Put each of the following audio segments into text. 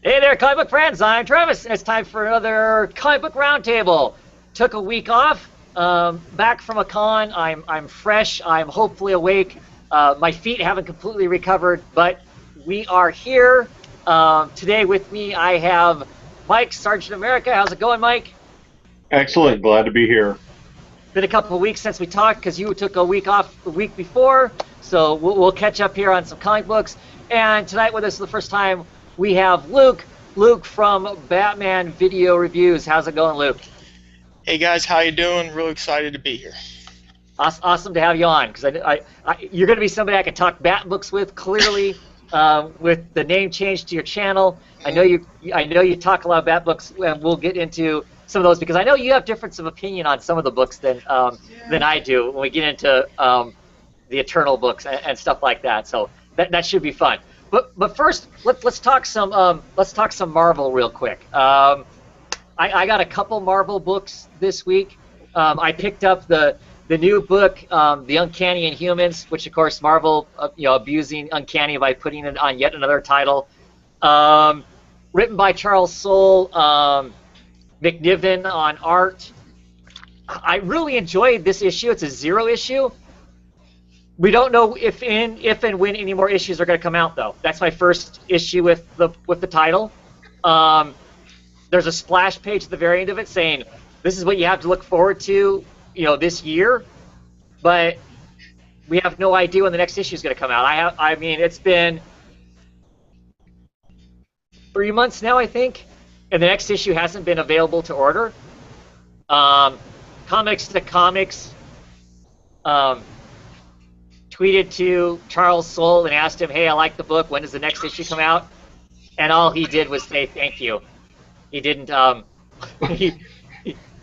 Hey there, comic book friends. I'm Travis, and it's time for another comic book roundtable. Took a week off, back from a con. I'm fresh. I'm hopefully awake. My feet haven't completely recovered, but we are here. Today with me, I have Mike, Sergeant America. How's it going, Mike? Excellent. Glad to be here. Been a couple of weeks since we talked because you took a week off the week before, so we'll catch up here on some comic books. And tonight with us for the first time, we have Luke. Luke from Batman Video Reviews. How's it going, Luke? Hey guys, how you doing? Real excited to be here. Awesome to have you on, because you're going to be somebody I can talk Bat books with clearly. With the name change to your channel, I know you talk a lot of Bat books, and we'll get into some of those because I know you have difference of opinion on some of the books than I do when we get into the Eternal books and stuff like that. So that should be fun. But first, let's talk some Marvel real quick. I got a couple Marvel books this week. I picked up the new book, The Uncanny Inhumans, which of course Marvel abusing Uncanny by putting it on yet another title. Written by Charles Soule, McNiven on art. I really enjoyed this issue. It's a 0 issue. We don't know if and when any more issues are going to come out, though. That's my first issue with the title. There's a splash page at the very end of it saying this is what you have to look forward to, this year. But we have no idea when the next issue is going to come out. I mean, it's been 3 months now, I think, and the next issue hasn't been available to order. Comics to Comics tweeted to Charles Soule and asked him, hey, I like the book, when does the next issue come out? And all he did was say thank you. He didn't he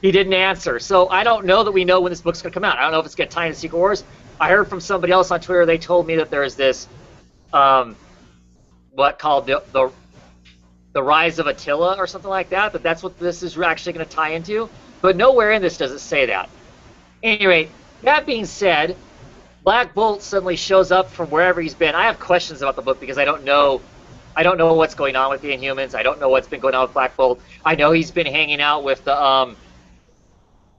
didn't answer. So I don't know that we know when this book's going to come out. I don't know if it's going to tie into Secret Wars. I heard from somebody else on Twitter, they told me that there's this what called the Rise of Attila or something like that, that's what this is actually going to tie into. But nowhere in this does it say that. Anyway, that being said, Black Bolt suddenly shows up from wherever he's been. I have questions about the book because I don't know what's going on with the Inhumans. I don't know what's been going on with Black Bolt. I know he's been hanging out with the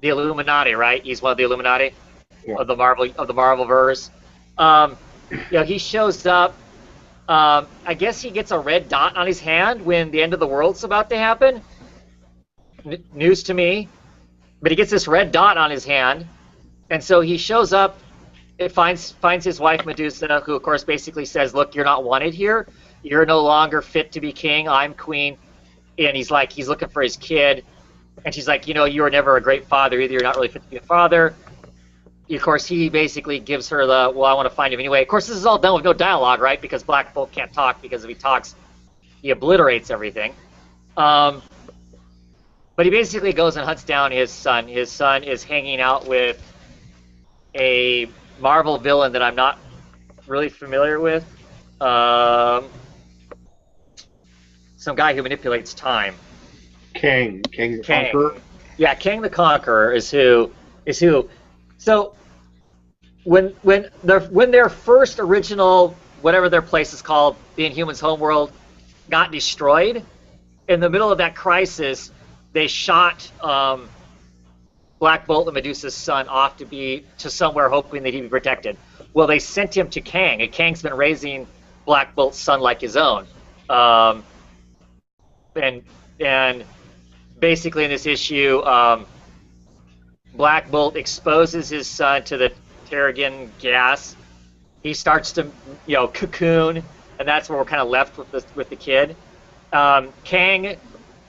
Illuminati, right? He's one of the Illuminati of the Marvelverse. He shows up. I guess he gets a red dot on his hand when the end of the world's about to happen. News to me. But he gets this red dot on his hand, and so he shows up. It finds his wife Medusa, who of course basically says, "Look, you're not wanted here. You're no longer fit to be king. I'm queen." And he's looking for his kid, and she's like, "You were never a great father either. You're not really fit to be a father." Of course, he basically gives her the, "Well, I want to find him anyway." Of course, this is all done with no dialogue, right? Because Black Bolt can't talk, because if he talks, he obliterates everything. But he basically goes and hunts down his son. His son is hanging out with a Marvel villain that I'm not really familiar with. Some guy who manipulates time. Kang the Conqueror. Yeah, Kang the Conqueror is who. So when their first original, whatever their place is called, the Inhumans' homeworld, got destroyed, in the middle of that crisis, they shot Black Bolt and Medusa's son off to somewhere hoping that he'd be protected. Well, they sent him to Kang, and Kang's been raising Black Bolt's son like his own. And basically in this issue, Black Bolt exposes his son to the Terrigen gas. He starts to, cocoon, and that's where we're kind of left with the kid. Kang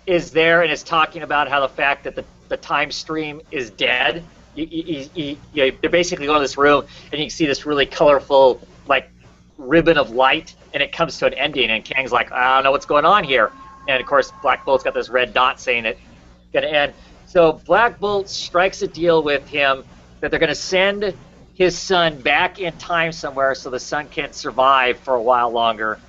is there and is talking about how the fact that the time stream is dead. They're basically going to this room, and you can see this really colorful, ribbon of light, and it comes to an ending, and Kang's like, I don't know what's going on here. And of course, Black Bolt's got this red dot saying it's going to end. So Black Bolt strikes a deal with him that they're going to send his son back in time somewhere so the son can survive for a while longer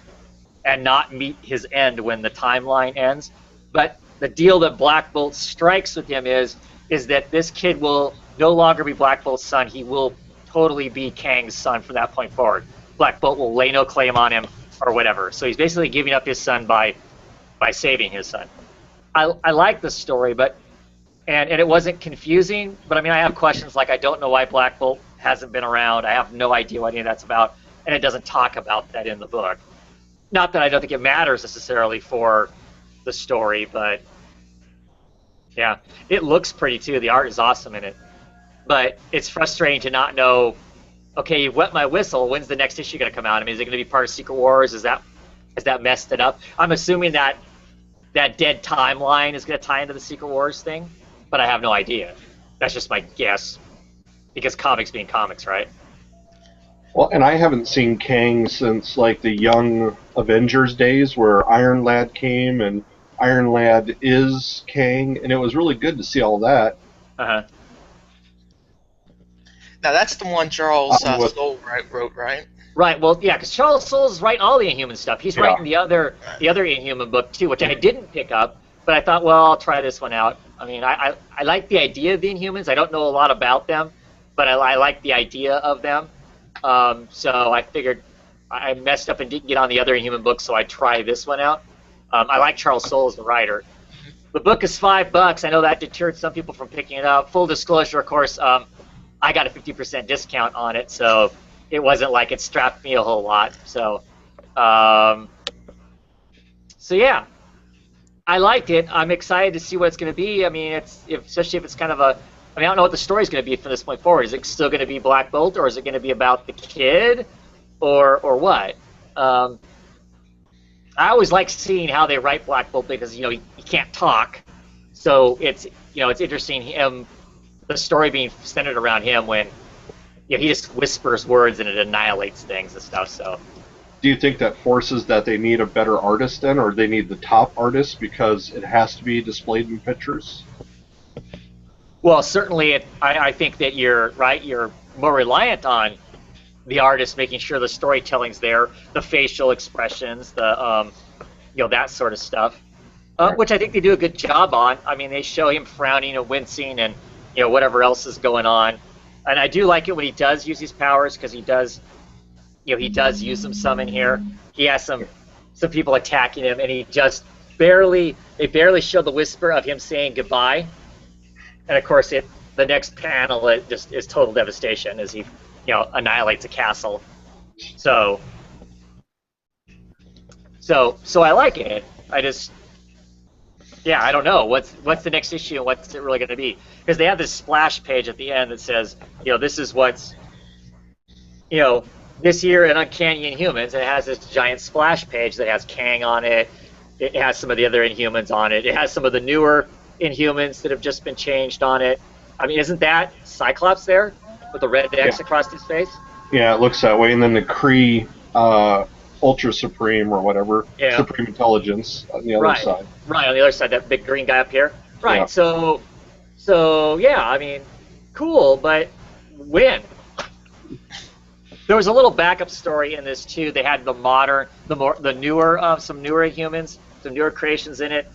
and not meet his end when the timeline ends. But the deal that Black Bolt strikes with him is that this kid will no longer be Black Bolt's son. He will totally be Kang's son from that point forward. Black Bolt will lay no claim on him or whatever. So he's basically giving up his son by by saving his son. I like the story, but and it wasn't confusing. But I mean, I have questions like I don't know why Black Bolt hasn't been around. I have no idea what any of that's about, and it doesn't talk about that in the book. Not that I don't think it matters necessarily for the story, but yeah, it looks pretty too. The art is awesome in it, but it's frustrating to not know. Okay, you've wet my whistle. When's the next issue going to come out? I mean, is it going to be part of Secret Wars? Is that messed it up? I'm assuming that dead timeline is going to tie into the Secret Wars thing, but I have no idea. That's just my guess, because comics being comics, right? Well, and I haven't seen Kang since like the Young Avengers days, where Iron Lad came and Iron Lad is Kang, and it was really good to see all that. Uh-huh. Now that's the one Charles Soule wrote, right? Right. Well, yeah, because Charles Soule's writing all the Inhuman stuff. He's writing the other Inhuman book too, which I didn't pick up, but I thought, well, I'll try this one out. I mean, I like the idea of the Inhumans. I don't know a lot about them, but I like the idea of them. So I figured I messed up and didn't get on the other Inhuman book, so I try this one out. I like Charles Soule as the writer. The book is $5. I know that deterred some people from picking it up. Full disclosure, of course, I got a 50% discount on it, so it wasn't like it strapped me a whole lot. So, yeah, I liked it. I'm excited to see what it's going to be. I mean, especially if it's kind of a. I mean, I don't know what the story's going to be from this point forward. Is it still going to be Black Bolt, or is it going to be about the kid, or what? I always like seeing how they write Black Bolt because he can't talk, so it's interesting him. The story being centered around him when he just whispers words and it annihilates things and stuff. So, do you think that forces that they need a better artist then, or they need the top artist because it has to be displayed in pictures? Well, certainly, I think that you're right. You're more reliant on the artist making sure the storytelling's there, the facial expressions, the that sort of stuff, which I think they do a good job on. I mean, they show him frowning and wincing and whatever else is going on. And I do like it when he does use his powers, because he does use them some in here. He has some people attacking him, and they barely show the whisper of him saying goodbye. And of course, the next panel, it just is total devastation as he annihilates a castle. So I like it. I don't know what's the next issue and what's it really going to be, because they have this splash page at the end that says, this is what's, this year in Uncanny Inhumans, and it has this giant splash page that has Kang on it. It has some of the other Inhumans on it. It has some of the newer Inhumans that have just been changed on it. I mean, isn't that Cyclops there with the red X across his face? Yeah, it looks that way. And then the Kree Ultra Supreme or whatever, Supreme Intelligence on the other side. Right, on the other side, that big green guy up here. Right, yeah. So yeah, I mean, cool, but when? There was a little backup story in this too. They had the newer, some newer humans, some newer creations in it,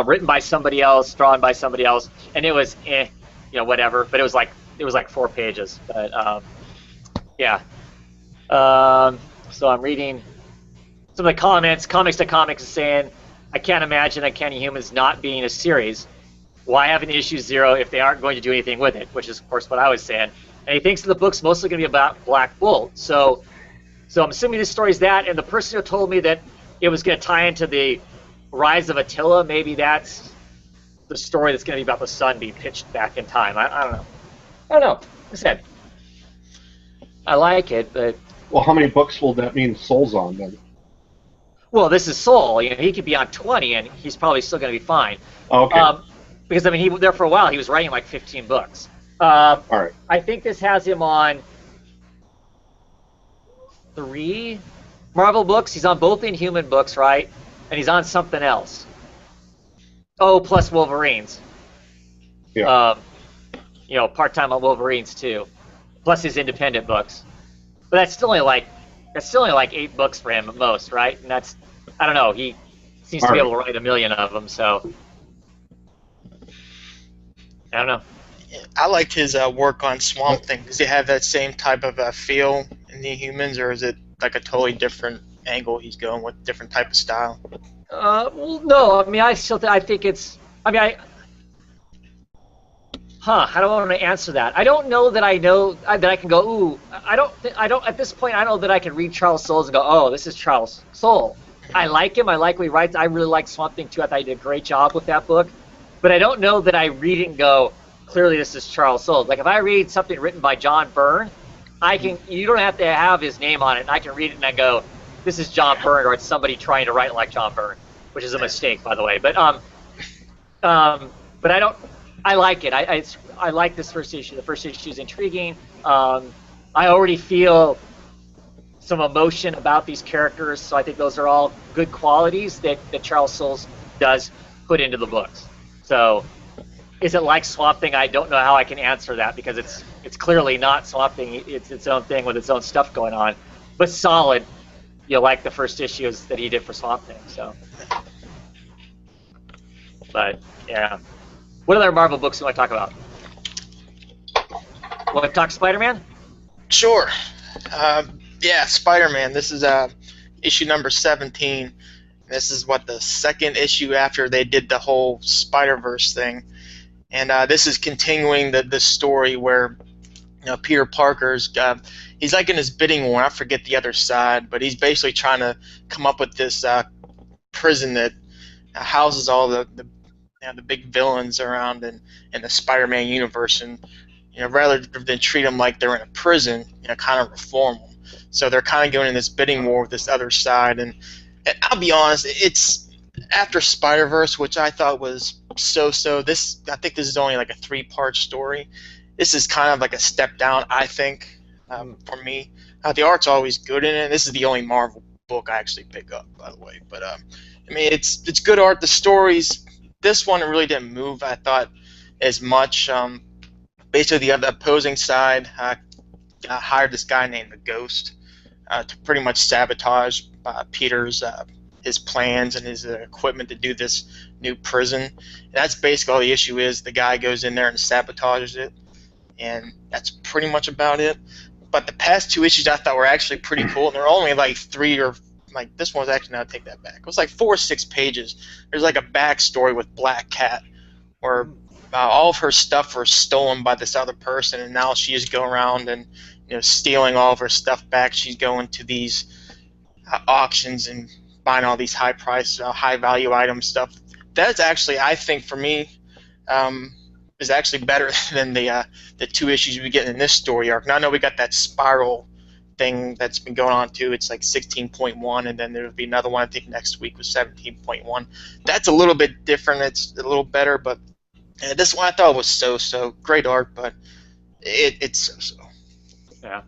written by somebody else, drawn by somebody else, and it was whatever. But it was like 4 pages. But yeah. So I'm reading some of the comments. Comics to Comics is saying, I can't imagine Uncanny Humans not being a series. Why have an issue 0 if they aren't going to do anything with it? Which is, of course, what I was saying. And he thinks the book's mostly going to be about Black Bolt. So I'm assuming this story's that. And the person who told me that it was going to tie into the rise of Attila, maybe that's the story that's going to be about the sun being pitched back in time. I don't know. Like I said, I like it, but... Well, how many books will that mean Soule's on, then? Well, this is Soule. He could be on 20, and he's probably still going to be fine. Okay. Because, I mean, he there for a while, he was writing like 15 books. All right. I think this has him on 3 Marvel books. He's on both Inhuman books, right? And he's on something else. Oh, plus Wolverines. Yeah. Part-time on Wolverines, too. Plus his independent books. But that's still only like 8 books for him at most, right? And that's, I don't know, he seems to be able to write a million of them, so I don't know. I liked his work on Swamp Thing. Does he have that same type of feel in the Humans, or is it like a totally different angle he's going with, different type of style? Well, no. I mean, I think it's. I mean, how do I want to answer that? I don't know that I know that I can go. Ooh, I don't. At this point, I know that I can read Charles Soule's and go, oh, this is Charles Soule. I like him. I like what he writes. I really like Swamp Thing too. I thought he did a great job with that book. But I don't know that I read it and go, clearly this is Charles Soule. Like if I read something written by John Byrne, I can. You don't have to have his name on it, and I can read it and I go, this is John Byrne, or it's somebody trying to write like John Byrne, which is a mistake, by the way. But I don't. I like it. I like this first issue. The first issue is intriguing. I already feel some emotion about these characters, so I think those are all good qualities that Charles Soule does put into the books. So, is it like Swamp Thing? I don't know how I can answer that because it's clearly not Swamp Thing. It's its own thing with its own stuff going on, but solid. You like the first issues that he did for Swamp Thing. So, but yeah. What other Marvel books do you want to talk about? Want to talk Spider-Man? Sure. Yeah, Spider-Man. This is issue number 17. This is the second issue after they did the whole Spider-Verse thing, and this is continuing the story where Peter Parker's he's like in his bidding war. I forget the other side, but he's basically trying to come up with this prison that houses all the big villains around in the Spider-Man universe, and rather than treat them like they're in a prison, kind of reform them. So they're kind of going in this bidding war with this other side, and I'll be honest, it's after Spider-Verse, which I thought was so-so. I think this is only like a 3-part story. This is kind of like a step down, I think, for me. The art's always good in it. This is the only Marvel book I actually pick up, by the way. But I mean, it's good art. The stories. This one really didn't move, I thought, as much. Basically, the opposing side hired this guy named the Ghost to pretty much sabotage Peter's his plans and his equipment to do this new prison. And that's basically all the issue is. The guy goes in there and sabotages it, and that's pretty much about it. But the past 2 issues I thought were actually pretty cool, and they're only like 3 or this one was actually, no, I take that back. It was like 4 or 6 pages. There's like a backstory with Black Cat, where all of her stuff was stolen by this other person, and now she is going around and stealing all of her stuff back. She's going to these auctions and buying all these high price, high value item stuff. That's actually, I think, for me, is actually better than the 2 issues we get in this story arc. Now I know we got that Spiral thing that's been going on too. It's like 16.1, and then there'll be another one I think next week with 17.1. That's a little bit different. It's a little better, but this one I thought was so great art, but it's so. Yeah.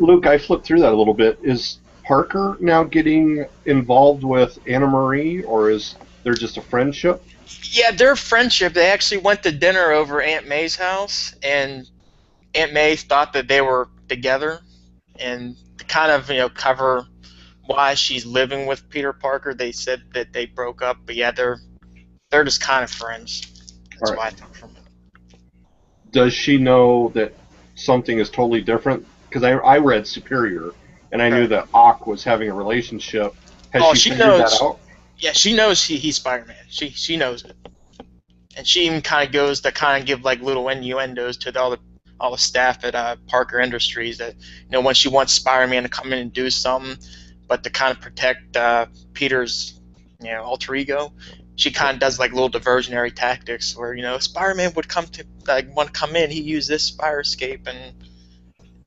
Luke, I flipped through that a little bit. Is Parker now getting involved with Anna Marie, or is there just a friendship? Yeah, their friendship. They actually went to dinner over Aunt May's house, and Aunt May thought that they were together. And to kind of cover why she's living with Peter Parker, they said that they broke up. But yeah, they're just kind of friends. That's why I took from it. Does she know that something is totally different? Because I read Superior, and I knew that Ock was having a relationship. Has she figured that out? Yeah, she knows he's Spider-Man. She knows it, and she even kind of goes to kind of give like little innuendos to all the staff at Parker Industries that when she wants Spider-Man to come in and do something, but to kind of protect Peter's alter ego, she kind of does like little diversionary tactics where Spider-Man would want to come in, he used this fire escape, and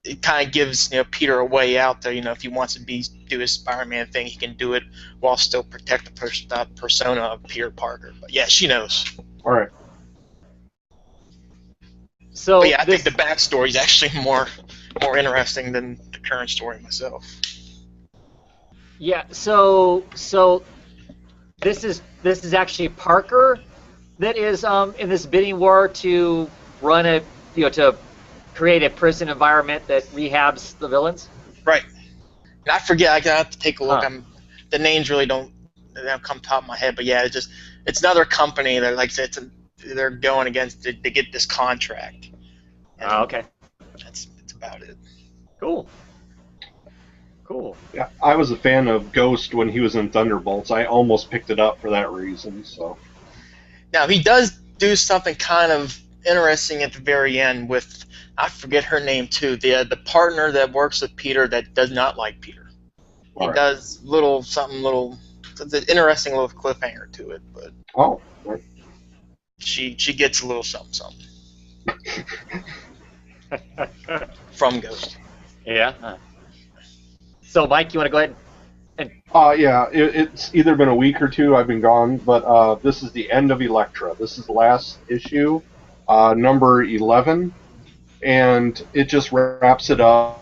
it kind of gives Peter a way out there. If he wants to do his Spider-Man thing, he can do it while still protect the persona of Peter Parker. But yeah, she knows. All right. So but yeah, I think the backstory is actually more interesting than the current story myself. Yeah. So this is actually Parker that is in this bidding war to run to create a prison environment that rehabs the villains. Right. And I forget. I have to take a look. The names really don't come top of my head. But yeah, it's another company that they're going against to get this contract. Oh, okay. That's about it. Cool. Cool. Yeah, I was a fan of Ghost when he was in Thunderbolts. I almost picked it up for that reason. So Now he does do something kind of interesting at the very end with, I forget her name too, the partner that works with Peter that does not like Peter. He all right. does little. It's an interesting little cliffhanger to it, but Oh, right. she gets a little something from Ghost. Yeah. So, Mike, you want to go ahead and Yeah, it's either been a week or two I've been gone, but this is the end of Electra. This is the last issue, number 11, and it just wraps it up.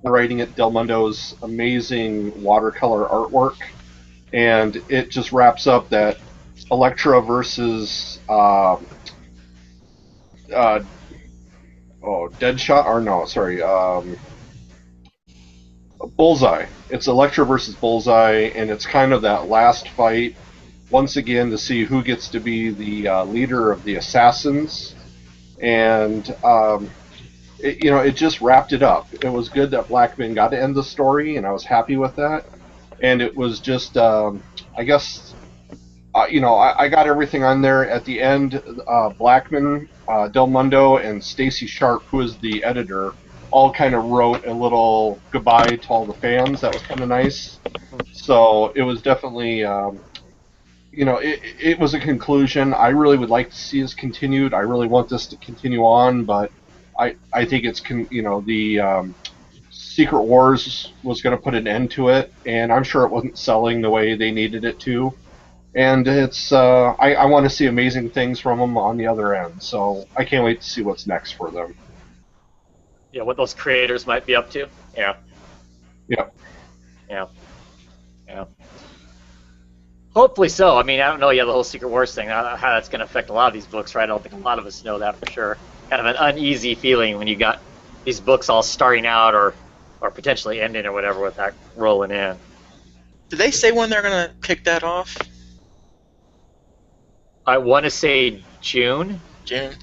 Writing it, Del Mundo's amazing watercolor artwork, and it just wraps up that Electra versus Deadshot, or no, sorry, Bullseye. It's Electra versus Bullseye, and it's kind of that last fight once again to see who gets to be the leader of the assassins, and it just wrapped it up. It was good that Blackman got to end the story, and I was happy with that. And it was just, I guess, I got everything on there at the end. Blackman, Del Mundo, and Stacy Sharp, who is the editor, all kind of wrote a little goodbye to all the fans. That was kind of nice. So it was definitely, it was a conclusion. I really would like to see this continued. I really want this to continue on, but I think it's, the Secret Wars was going to put an end to it, and I'm sure it wasn't selling the way they needed it to. And it's, I want to see amazing things from them on the other end, so I can't wait to see what's next for them. what those creators might be up to? Yeah. Yeah. Yeah. Hopefully so. I mean, I don't know. The whole Secret Wars thing, how that's going to affect a lot of these books, right? I don't think a lot of us know that for sure. Kind of an uneasy feeling when you got these books all starting out or potentially ending or whatever with that rolling in. Did they say when they're going to kick that off? I want to say June. June.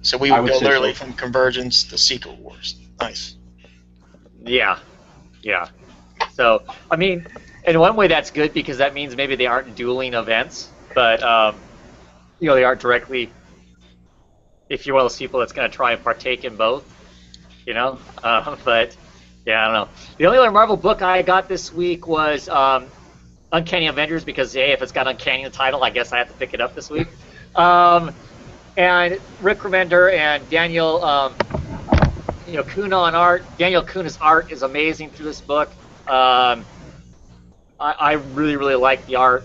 So we would go literally from Convergence to Secret Wars. Nice. Yeah. So, I mean, in one way that's good because that means maybe they aren't dueling events, but, they aren't directly, if you're one of those people that's going to try and partake in both, but, yeah, I don't know. The only other Marvel book I got this week was Uncanny Avengers because, hey, if it's got Uncanny in the title, I guess I have to pick it up this week. And Rick Remender and Daniel, Kuna on art. Daniel Kuna's art is amazing through this book. I really, really like the art.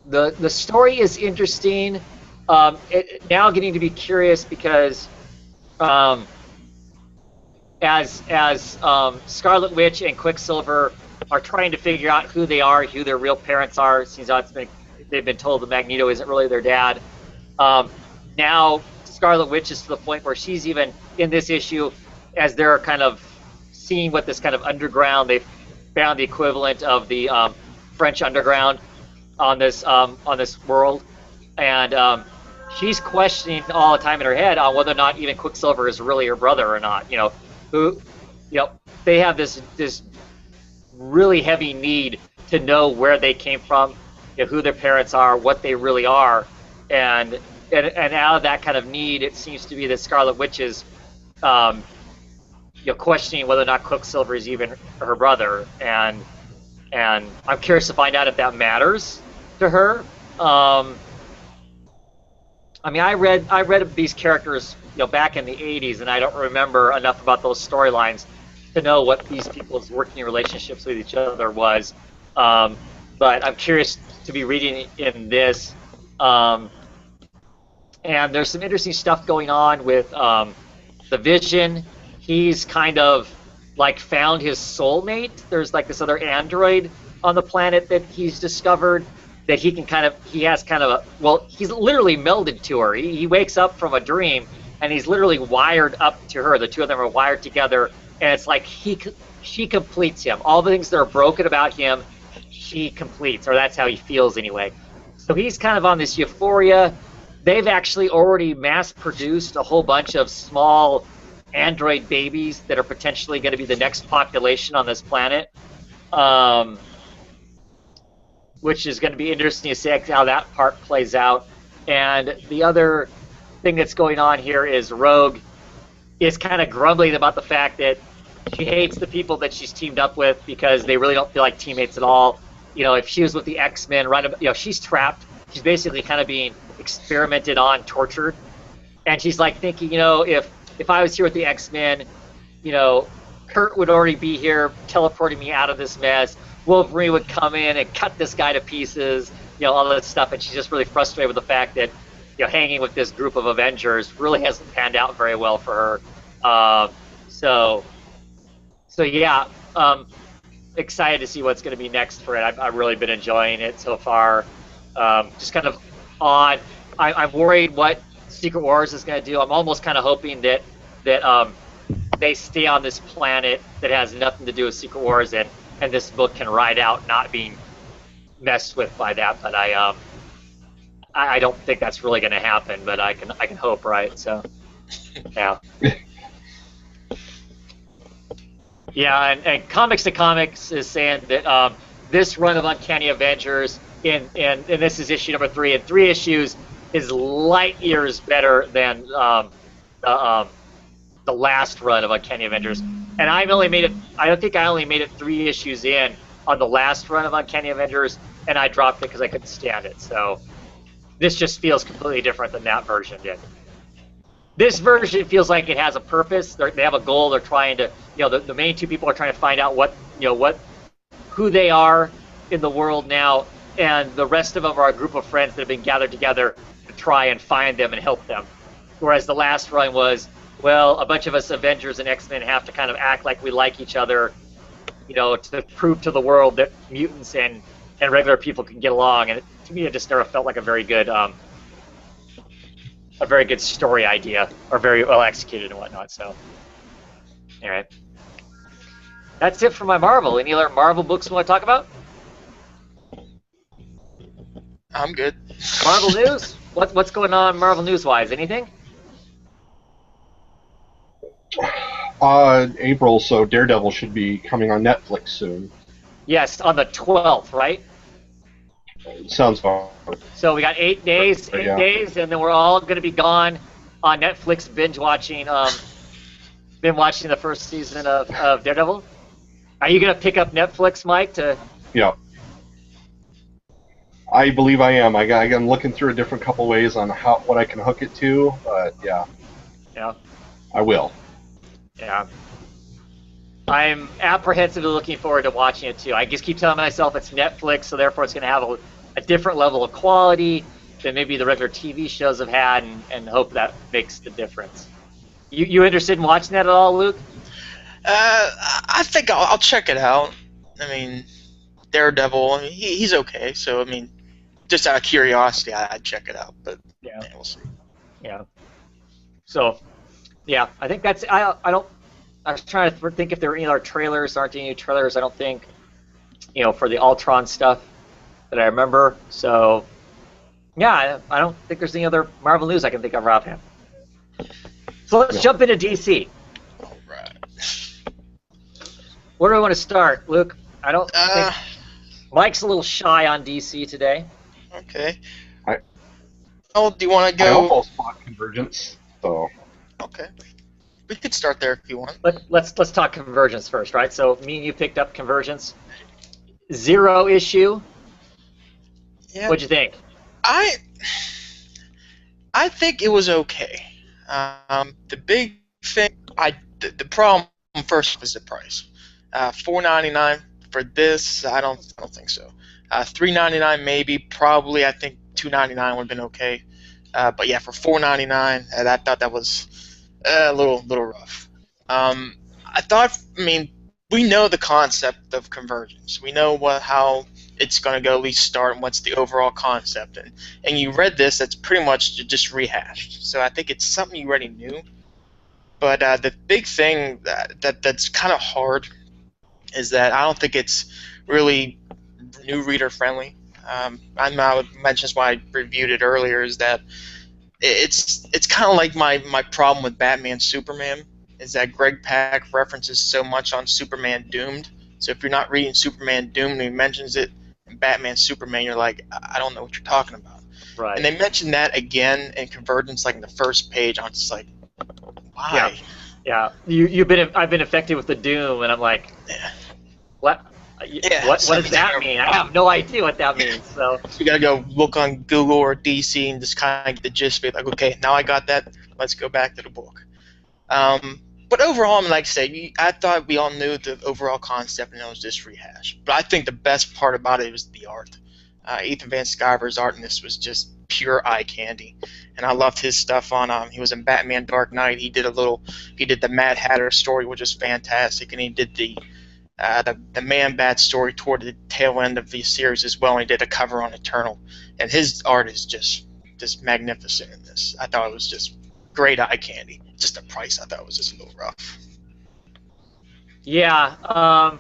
The story is interesting. Now getting to be curious because as Scarlet Witch and Quicksilver are trying to figure out who they are, who their real parents are. It seems like they've been told that Magneto isn't really their dad. Now Scarlet Witch is to the point where she's even in this issue, as they're kind of seeing what this kind of underground, they've found the equivalent of the French underground on this world, and she's questioning all the time in her head on whether or not even Quicksilver is really her brother or not. They have this really heavy need to know where they came from, who their parents are, what they really are, and out of that kind of need, it seems to be that Scarlet Witch is, questioning whether or not Quicksilver is even her brother, and I'm curious to find out if that matters to her. I mean, I read these characters, back in the '80s, and I don't remember enough about those storylines to know what these people's working relationships with each other was. But I'm curious to be reading in this. And there's some interesting stuff going on with the Vision. He's kind of like found his soulmate. There's like this other android on the planet that he's discovered that he's literally melded to her. He wakes up from a dream and he's literally wired up to her. The two of them are wired together, and it's like she completes him. All the things that are broken about him, she completes, or that's how he feels anyway. So he's kind of on this euphoria. They've actually already mass-produced a whole bunch of small android babies that are potentially going to be the next population on this planet, which is going to be interesting to see how that part plays out. And the other thing that's going on here is Rogue is kind of grumbling about the fact that she hates the people that she's teamed up with because they really don't feel like teammates at all. If she was with the X-Men, she's trapped. She's basically kind of being experimented on, tortured. And she's like thinking, if I was here with the X-Men, Kurt would already be here teleporting me out of this mess. Wolverine would come in and cut this guy to pieces, all that stuff. And she's just really frustrated with the fact that, hanging with this group of Avengers really hasn't panned out very well for her. So yeah, excited to see what's going to be next for it. I've really been enjoying it so far. Just kind of odd. I'm worried what Secret Wars is going to do. I'm almost kind of hoping that they stay on this planet that has nothing to do with Secret Wars, and this book can ride out not being messed with by that. But I don't think that's really going to happen. But I can hope, right? So yeah. Yeah, and Comics to Comics is saying that this run of Uncanny Avengers, and this is issue number 3, and 3 issues is light years better than the last run of Uncanny Avengers. And I don't think I only made it 3 issues in on the last run of Uncanny Avengers, and I dropped it because I couldn't stand it. So this just feels completely different than that version did. This version feels like it has a purpose. They have a goal. They're trying to, the main 2 people are trying to find out who they are in the world now, and the rest of them are a group of friends that have been gathered together to try and find them and help them. Whereas the last run was, well, a bunch of us Avengers and X-Men have to kind of act like we like each other, to prove to the world that mutants and regular people can get along. And to me, it just never felt like a very good story idea, or very well executed and whatnot. So, anyway, that's it for my Marvel. Any other Marvel books you want to talk about? I'm good. Marvel news? What's going on Marvel news-wise? Anything? April, so Daredevil should be coming on Netflix soon. Yes, on the 12th, right? Sounds fun. So we got 8 days, and then we're all going to be gone on Netflix binge watching the first season of Daredevil. Are you going to pick up Netflix, Mike? Yeah. I believe I am. I'm looking through a different couple ways on what I can hook it to, but yeah. Yeah. I will. Yeah. I'm apprehensively looking forward to watching it too. I just keep telling myself it's Netflix, so therefore it's going to have a different level of quality than maybe the regular TV shows have had, and hope that makes the difference. You interested in watching that at all, Luke? I think I'll check it out. I mean, Daredevil, he's okay. So I mean, just out of curiosity, I'd check it out. But yeah, we'll see. Yeah. So, yeah, I think that's. I was trying to think if there were any other trailers. There aren't any trailers, I don't think, for the Ultron stuff that I remember. So, yeah, I don't think there's any other Marvel news I can think of right offhand. So let's jump into DC. All right. Where do I want to start, Luke? I don't think Mike's a little shy on DC today. Okay. Do you want to go? I almost bought Convergence, so. Okay. We could start there if you want. Let's talk Convergence first, right? So me and you picked up Convergence. 0 issue. Yeah. What'd you think? I think it was okay. The big thing, the problem first was the price. $4.99 for this. I don't think so. $3.99 maybe. Probably I think $2.99 would have been okay. But yeah, for $4.99, I thought that was a little rough. We know the concept of Convergence. We know how it's going to go, at least start, and what's the overall concept. And you read this, that's pretty much just rehashed. So I think it's something you already knew. But the big thing that's kind of hard is that I don't think it's really new reader friendly. I would mention this why I reviewed it earlier, is that it's kind of like my problem with Batman Superman, is that Greg Pak references so much on Superman Doomed. So if you're not reading Superman Doomed and he mentions it in Batman Superman, you're like, I don't know what you're talking about. Right. And they mentioned that again in Convergence, like in the first page. I'm just like, why? Yeah. I've been affected with the Doom, and I'm like, what? Yeah, What does that mean? I have no idea what that means. So you gotta go look on Google or DC and just kind of get the gist of it. Like, okay, now I got that. Let's go back to the book. But overall, I mean, like I say, I thought we all knew the overall concept and it was just rehashed. But I think the best part about it was the art. Ethan Van Sciver's art in this was just pure eye candy, and I loved his stuff on. He was in Batman Dark Knight. He did the Mad Hatter story, which is fantastic, and he did the Man-Bat story toward the tail end of the series as well. And he did a cover on Eternal, and his art is just magnificent in this. I thought it was just great eye candy. Just the price I thought was just a little rough. Yeah.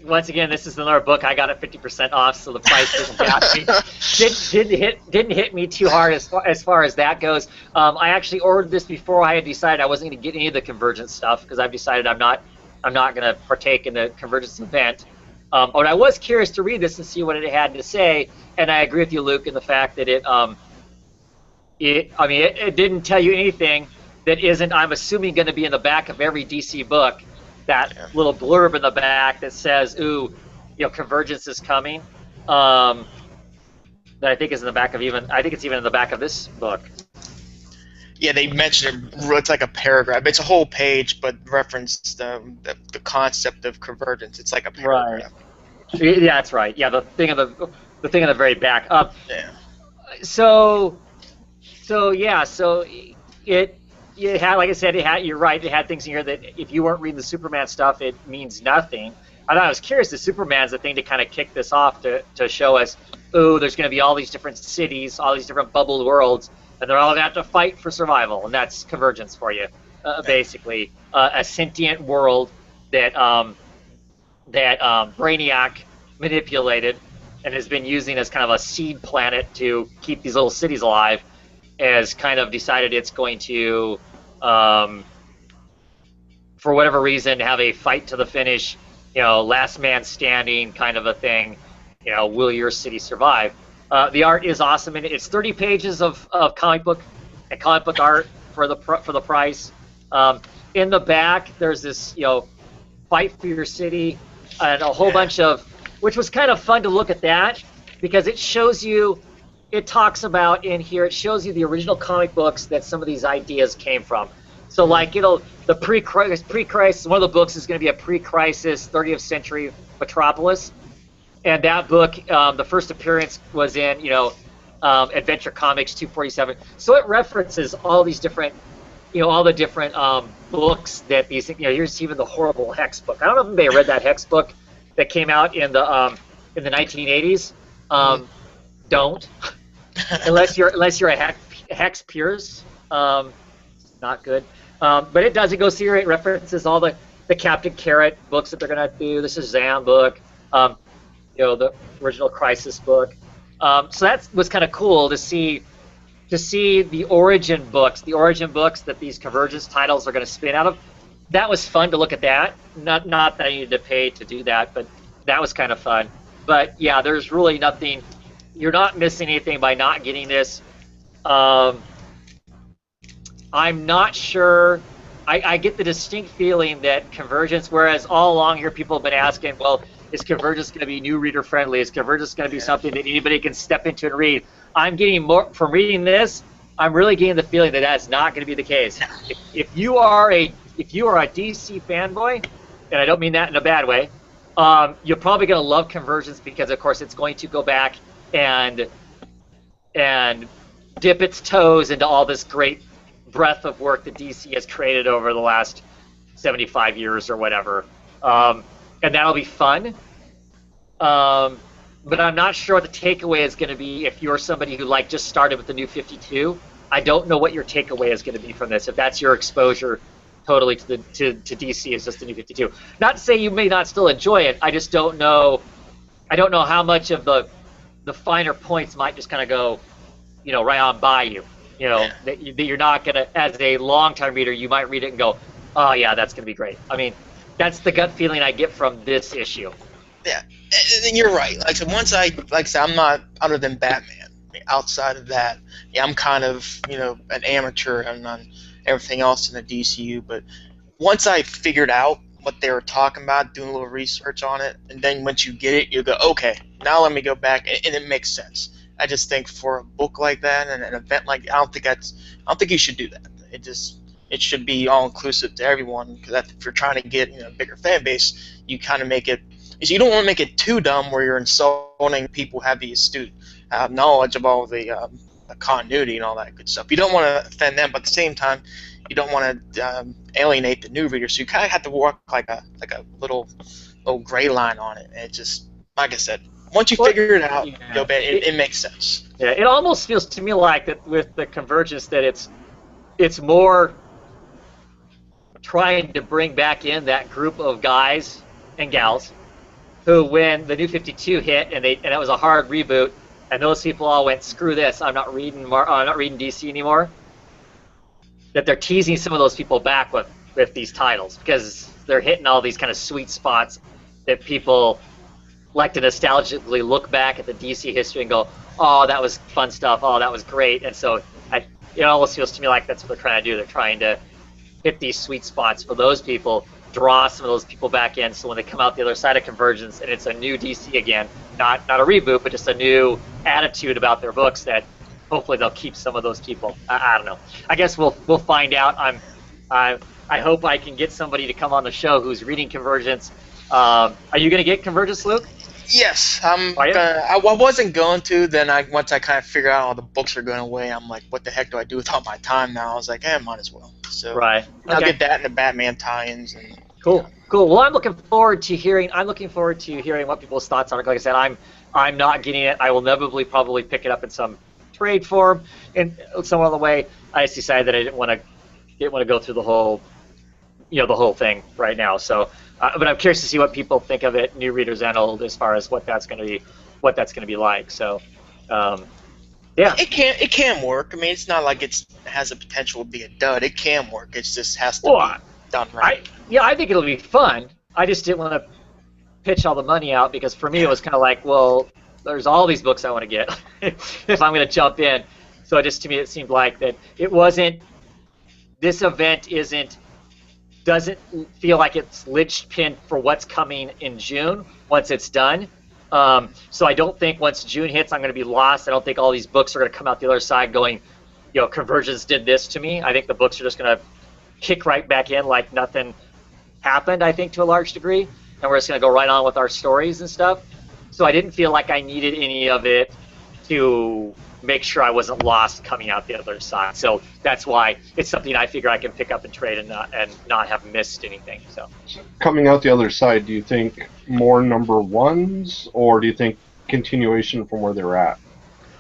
Once again, this is another book I got at 50% off, so the price didn't hit me too hard as far as that goes. I actually ordered this before I had decided I wasn't going to get any of the Convergence stuff, because I've decided I'm not going to partake in the Convergence event. But I was curious to read this and see what it had to say, and I agree with you, Luke, in the fact that it didn't tell you anything that isn't, I'm assuming, going to be in the back of every DC book. That little blurb in the back that says, "Ooh, Convergence is coming." That I think is in the back of I think it's even in the back of this book. Yeah, they mentioned it. It's like a paragraph. It's a whole page, but reference the concept of Convergence. It's like a paragraph. Right. Yeah, that's right. Yeah, the thing in the very back. Yeah. So it had, like I said, you're right. It had things in here that if you weren't reading the Superman stuff, it means nothing. I thought I was curious. The Superman's the thing to kind of kick this off to show us, oh, there's going to be all these different cities, all these different bubbled worlds, and they're all going to have to fight for survival, and that's Convergence for you, basically. A sentient world that Brainiac manipulated and has been using as kind of a seed planet to keep these little cities alive, has kind of decided it's going to, for whatever reason, have a fight to the finish, last man standing kind of a thing. Will your city survive? The art is awesome, and it's 30 pages of comic book art for the price. In the back, there's this fight for your city, and a whole bunch of, which was kind of fun to look at that, because it shows you. It talks about in here, it shows you the original comic books that some of these ideas came from. So like, the pre-crisis, one of the books is going to be a pre-crisis 30th century Metropolis. And that book, the first appearance was in, Adventure Comics 247. So it references all these different, all the different books that these, here's even the horrible Hex book. I don't know if anybody read that Hex book that came out in the 1980s. Don't. unless you're a Hex purist. Not good. But it does. It goes through. It references all the Captain Carrot books that they're gonna do. The Shazam book. The original Crisis book. So that was kind of cool to see the origin books that these Convergence titles are going to spin out of. That was fun to look at that. Not that I needed to pay to do that, but that was kind of fun. But yeah, there's really nothing. You're not missing anything by not getting this. I'm not sure. I get the distinct feeling that Convergence, whereas all along here people have been asking, well, is Convergence going to be new reader friendly? Is Convergence going to be something that anybody can step into and read? I'm getting more from reading this. I'm really getting the feeling that that's not going to be the case. If you are a DC fanboy, and I don't mean that in a bad way, you're probably going to love Convergence because, of course, it's going to go back and dip its toes into all this great breadth of work that DC has created over the last 75 years or whatever. And that'll be fun. But I'm not sure what the takeaway is going to be if you're somebody who just started with the New 52. I don't know what your takeaway is going to be from this. If that's your exposure totally to DC is just the New 52. Not to say you may not still enjoy it. I just don't know. I don't know how much of the finer points might just kind of go, right on by you. That you're not going to, as a long-time reader, you might read it and go, Oh yeah, that's gonna be great. I mean, that's the gut feeling I get from this issue. Yeah, and you're right. Like, so once like I said, I'm not other than Batman. Outside of that, yeah, I'm kind of, an amateur on everything else in the DCU. But once I figured out what they were talking about, doing a little research on it, and then once you get it, you go, okay, now let me go back, and it makes sense. I just think for a book like that and an event like, I don't think you should do that. It should be all inclusive to everyone, because if you're trying to get a bigger fan base, you kind of make it. You don't want to make it too dumb where you're insulting people who have the astute knowledge of all the continuity and all that good stuff. You don't want to offend them, but at the same time, you don't want to alienate the new reader. So you kind of have to walk like a little gray line on it. And it just, like I said, once you figure it out, it makes sense. Yeah, it almost feels to me like that with the Convergence that it's more trying to bring back in that group of guys and gals who, when the New 52 hit and it was a hard reboot, and those people all went, screw this, I'm not reading DC anymore. That they're teasing some of those people back with these titles because they're hitting all these kind of sweet spots that people like to nostalgically look back at the DC history and go, oh, that was fun stuff, oh, that was great. And so it almost feels to me like that's what they're trying to do. They're trying to hit these sweet spots for those people, draw some of those people back in, so when they come out the other side of Convergence and it's a new DC again, not a reboot, but just a new attitude about their books, that hopefully they'll keep some of those people. I don't know. I guess we'll find out. I hope I can get somebody to come on the show who's reading Convergence. Are you going to get Convergence, Luke? Yes, I wasn't going to. Then once I kind of figured out all the books are going away, I'm like, what the heck do I do with all my time now? I was like, might as well. So right. I'll get that and the Batman tie-ins. And, Cool. Well, I'm looking forward to hearing what people's thoughts are. Like I said, I'm not getting it. I will inevitably probably pick it up in some trade form in some other way. I just decided that I didn't want to go through the whole thing right now. So, but I'm curious to see what people think of it, new readers and old, as far as what that's going to be like. So, yeah. It can work. I mean, it's not like it has the potential to be a dud. It can work. It just has to be done right. I think it'll be fun. I just didn't want to pitch all the money out because for me it was kind of like, well, there's all these books I want to get if I'm going to jump in. So to me it seemed like that it wasn't. This event doesn't feel like it's linchpin for what's coming in June once it's done. So I don't think once June hits I'm going to be lost. I don't think all these books are going to come out the other side going, Convergence did this to me. I think the books are just going to kick right back in like nothing happened, I think, to a large degree, and we're just going to go right on with our stories and stuff. So I didn't feel like I needed any of it to make sure I wasn't lost coming out the other side. So that's why it's something I figure I can pick up and trade and not have missed anything. So coming out the other side, do you think more number ones, or do you think continuation from where they're at?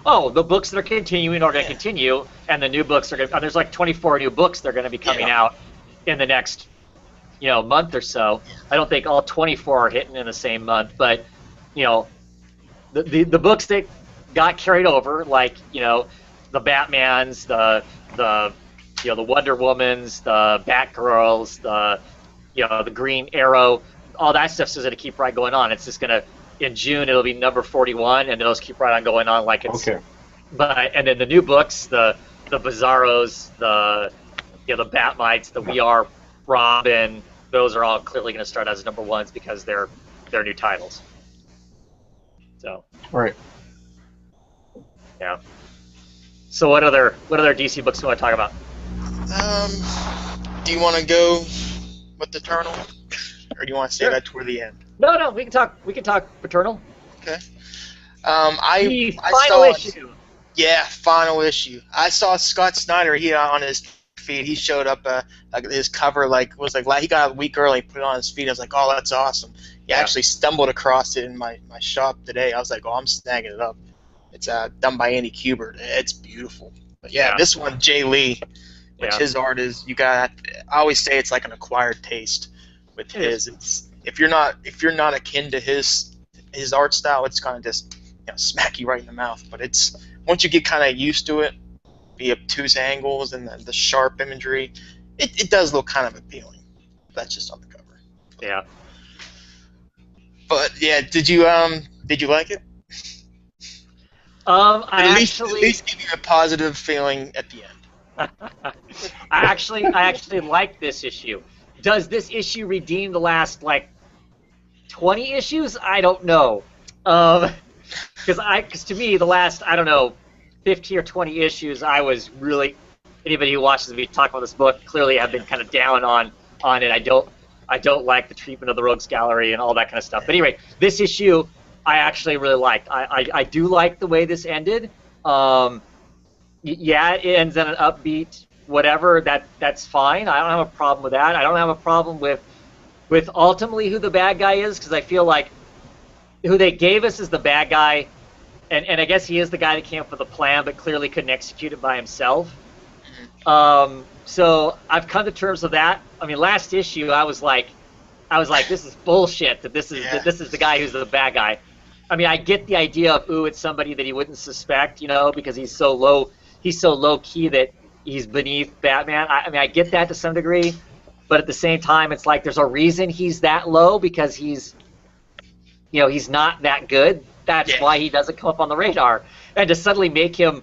Oh, the books that are continuing are going to continue, and the new books are going to. There's like 24 new books that are going to be coming out in the next, month or so. I don't think all 24 are hitting in the same month, but the books that got carried over, like the Batmans, the Wonder Womans, the Batgirls, the Green Arrow, all that stuff's going to keep right going on. It's just going to. In June, it'll be number 41, and those keep right on going on like it's. Okay. But and then the new books, the Bizarros, the Batmites, the We Are Robin, those are all clearly going to start as number ones because they're new titles. So. All right. Yeah. So what other DC books do you want to talk about? Do you want to go with Eternal, or do you want to save that toward the end? No, we can talk Paternal. Okay. Final issue. Yeah, final issue. I saw Scott Snyder. He on his feed. He showed up. His cover he got a week early. Put it on his feed. I was like, oh, that's awesome. He actually stumbled across it in my shop today. I was like, oh, I'm snagging it up. It's done by Andy Kubert. It's beautiful. But this one, Jay Lee, which his art is. I always say it's like an acquired taste with his. It's. If you're not akin to his art style, it's kind of just smack you right in the mouth. But it's once you get kind of used to it, the obtuse angles and the sharp imagery, it does look kind of appealing. That's just on the cover. Yeah. But yeah, did you like it? I At actually, least give you a positive feeling at the end. I actually like this issue. Does this issue redeem the last like 20 issues? I don't know. Because to me, the last, I don't know, 15 or 20 issues, I was really, anybody who watches me talk about this book clearly have been kind of down on it. I don't like the treatment of the Rogues Gallery and all that kind of stuff. But anyway, this issue I actually really liked. I do like the way this ended. Yeah, it ends on an upbeat whatever. That's fine. I don't have a problem with that. I don't have a problem with ultimately who the bad guy is, because I feel like who they gave us is the bad guy, and I guess he is the guy that came up with the plan, but clearly couldn't execute it by himself. So I've come to terms with that. I mean, last issue I was like, this is bullshit. That this is the guy who's the bad guy. I mean, I get the idea of it's somebody that he wouldn't suspect, because he's so low key that he's beneath Batman. I mean, I get that to some degree, but at the same time, it's like there's a reason he's that low, because he's not that good. That's why he doesn't come up on the radar. And to suddenly make him,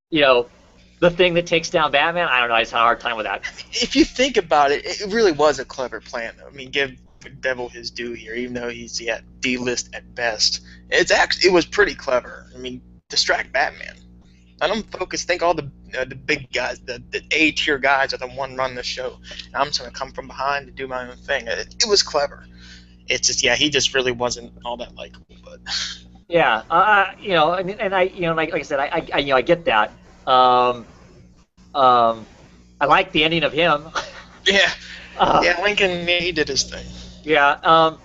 the thing that takes down Batman, I don't know. I just had a hard time with that. If you think about it, it really was a clever plan, though. I mean, give the devil his due here, even though he's D-list at best. It was pretty clever. I mean, distract Batman. Let him focus. Think all the big guys, the A-tier guys are the one running the show. And I'm just gonna come from behind to do my own thing. It was clever. It's just he just really wasn't all that likable. But yeah, like I said, I get that. I like the ending of him. Yeah, Lincoln, he did his thing. Yeah,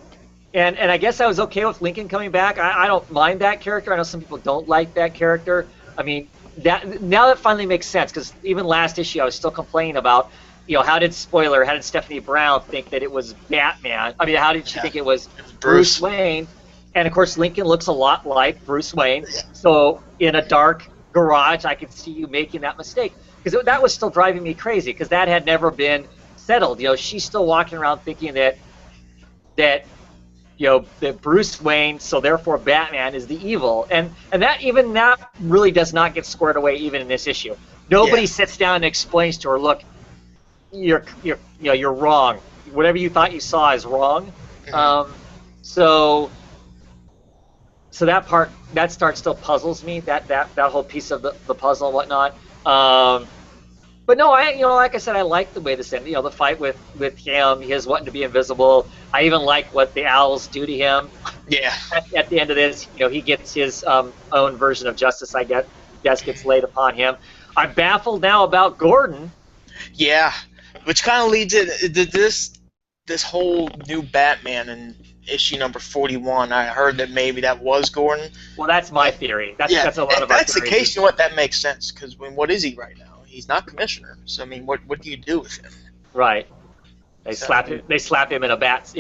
and I guess I was okay with Lincoln coming back. I don't mind that character. I know some people don't like that character. I mean, that finally makes sense, because even last issue I was still complaining about, how did Stephanie Brown think that it was Batman? I mean, how did she think it was Bruce Wayne? And of course, Lincoln looks a lot like Bruce Wayne. So in a dark garage, I could see you making that mistake, because that was still driving me crazy, because that had never been settled. She's still walking around thinking that Bruce Wayne, so therefore Batman, is the evil, and that really does not get squared away even in this issue. Nobody sits down and explains to her, look, you're wrong. Whatever you thought you saw is wrong. Mm-hmm. So that still puzzles me. That whole piece of the puzzle and whatnot. But no, like I said, I like the way this ended. The fight with him, his wanting to be invisible. I even like what the owls do to him. Yeah. At the end of this, he gets his own version of justice, I guess, gets laid upon him. I'm baffled now about Gordon. Yeah, which kind of leads into this whole new Batman in issue number 41. I heard that maybe that was Gordon. Well, that's my theory. That's a lot of our that's the case. You know what? That makes sense, because what is he right now? He's not commissioner. So I mean, what do you do with him? Right. They slap him in a bat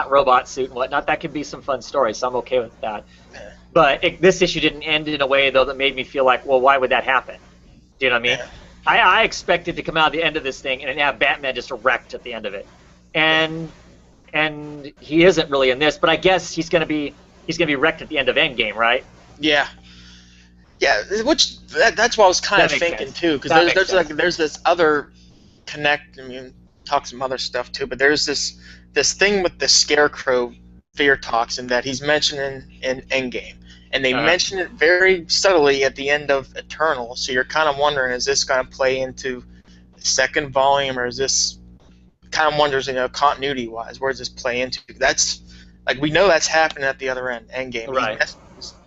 robot suit and whatnot. That could be some fun stories. So I'm okay with that. Yeah. But this issue didn't end in a way though that made me feel like, well, why would that happen? Do you know what I mean? Yeah. I expected to come out at the end of this thing and have Batman just wrecked at the end of it, and he isn't really in this. But I guess he's gonna be wrecked at the end of Endgame, right? Yeah. Yeah, that's what I was kind of thinking too, because there's this other connect. I mean, talk some other stuff too, but there's this thing with the Scarecrow fear toxin that he's mentioning in Endgame, and they mention it very subtly at the end of Eternal. So you're kind of wondering, is this going to play into the second volume, or is this kind of wonders, continuity wise, where does this play into? That's like, we know that's happening at the other end, Endgame. Right.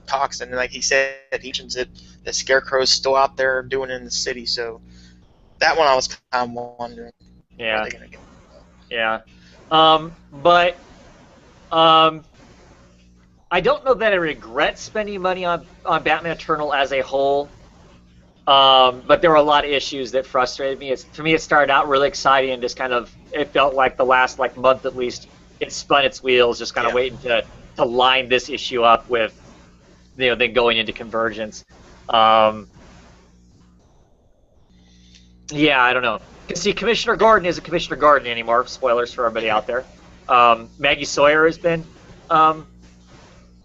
Toxin, and like he said, he mentions it. The Scarecrow's still out there doing it in the city, so that one I was kind of wondering. Yeah. Where they gonna get. Yeah. I don't know that I regret spending money on Batman Eternal as a whole. But there were a lot of issues that frustrated me. For me, it started out really exciting and just kind of, it felt like the last month at least, it spun its wheels, just kind of waiting to line this issue up with, then going into Convergence. Yeah, I don't know. See, Commissioner Gordon isn't Commissioner Gordon anymore. Spoilers for everybody out there. Maggie Sawyer has been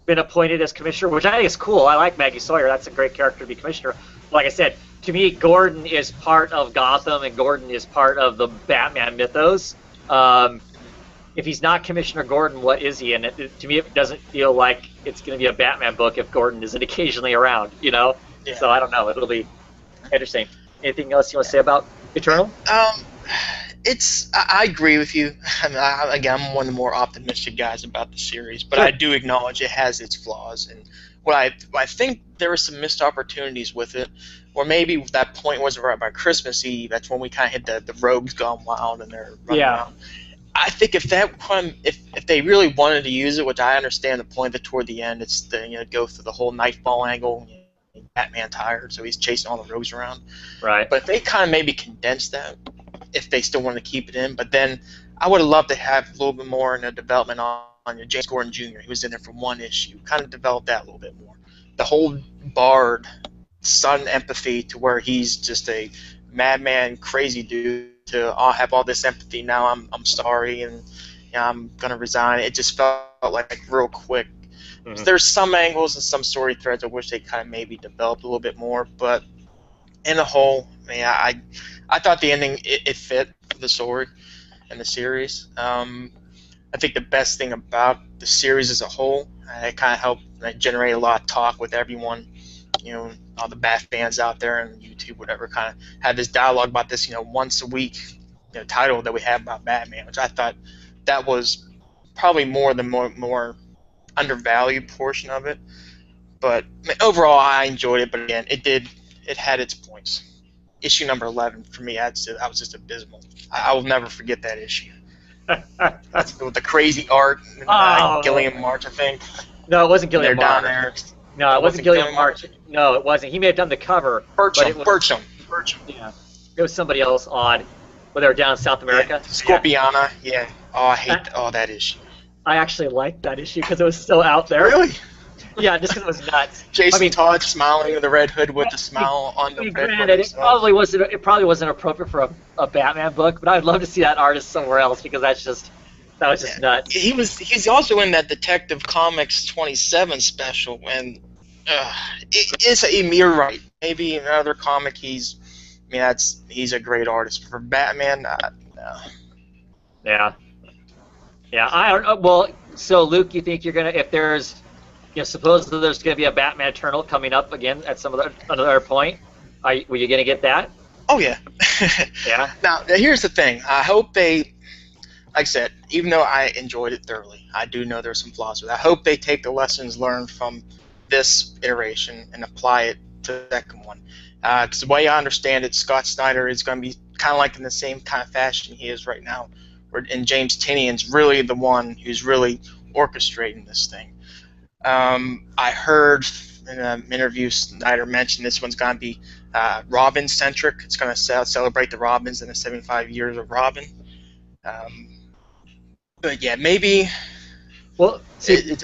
appointed as commissioner, which I think is cool. I like Maggie Sawyer. That's a great character to be commissioner. Like I said, to me, Gordon is part of Gotham, and Gordon is part of the Batman mythos. If he's not Commissioner Gordon, what is he? And to me, it doesn't feel like it's going to be a Batman book if Gordon isn't occasionally around, you know? Yeah. So I don't know. It'll be interesting. Anything else you want to say about Eternal? I agree with you. I mean, again, I'm one of the more optimistic guys about the series, but I do acknowledge it has its flaws. And what I think there were some missed opportunities with it, or maybe that point was right by Christmas Eve. That's when we kind of hit the rogues gone wild and they're running around. I think if they really wanted to use it, which I understand the point that toward the end it's go through the whole Nightfall angle. Batman tired, so he's chasing all the rogues around. Right. But if they kind of maybe condensed that, if they still wanted to keep it in, but then I would have loved to have a little bit more in the development on James Gordon Jr. He was in there for one issue. Kind of develop that a little bit more. The whole Bard son empathy to where he's just a madman, crazy dude. To have all this empathy now. I'm sorry and I'm gonna resign. It just felt like real quick. Mm-hmm. There's some angles and some story threads I wish they kind of maybe developed a little bit more, but in the whole, I thought the ending it fit the story and the series. I think the best thing about the series as a whole, it kind of helped generate a lot of talk with everyone, all the Bat fans out there and YouTube, whatever, kind of had this dialogue about this, once a week, title that we have about Batman, which I thought that was probably more undervalued portion of it. But overall, I enjoyed it. But again, it had its points. Issue number 11 for me, that was just abysmal. I will never forget that issue. That's with the crazy art, Gilliam March, I think. No, it wasn't Gilliam March. Down there. No, it wasn't Gilliam March. No, it wasn't. He may have done the cover. Burcham. Yeah. It was somebody else odd. When they were down in South America. Yeah. Scorpiana, yeah. Oh, I hate that issue. I actually liked that issue because it was still out there. Really? Yeah, just because it was nuts. Jason Todd smiling with the red hood with the smile on the red hood. It probably wasn't appropriate for a Batman book, but I'd love to see that artist somewhere else because that was just nuts. He's also in that Detective Comics 27 special, and you're right. Maybe in another comic he's a great artist. For Batman, no. Yeah. Yeah, I don't know. Well, so Luke, you think you're gonna, if there's, supposedly there's gonna be a Batman Eternal coming up again at another point, were you gonna get that? Oh yeah. Yeah. Now here's the thing. I hope they, like I said, even though I enjoyed it thoroughly, I do know there's some flaws with it. I hope they take the lessons learned from this iteration and apply it to the second one. Because the way I understand it, Scott Snyder is going to be kind of like in the same kind of fashion he is right now. And James Tynion's really the one who's really orchestrating this thing. I heard in an interview Snyder mentioned this one's going to be Robin-centric. It's going to celebrate the Robins and the 75 years of Robin. But yeah, maybe. Well, see,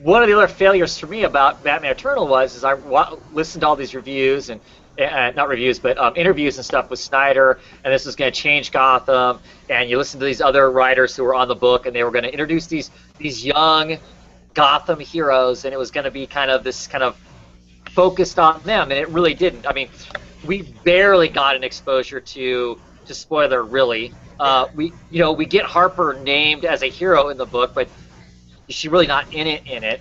one of the other failures for me about Batman Eternal is I listened to all these reviews and not reviews, but interviews and stuff with Snyder, and this was going to change Gotham. And you listen to these other writers who were on the book, and they were going to introduce these young Gotham heroes, and it was going to be kind of focused on them, and it really didn't. I mean, we barely got an exposure to spoiler, really. We get Harper named as a hero in the book, but she's really not in it.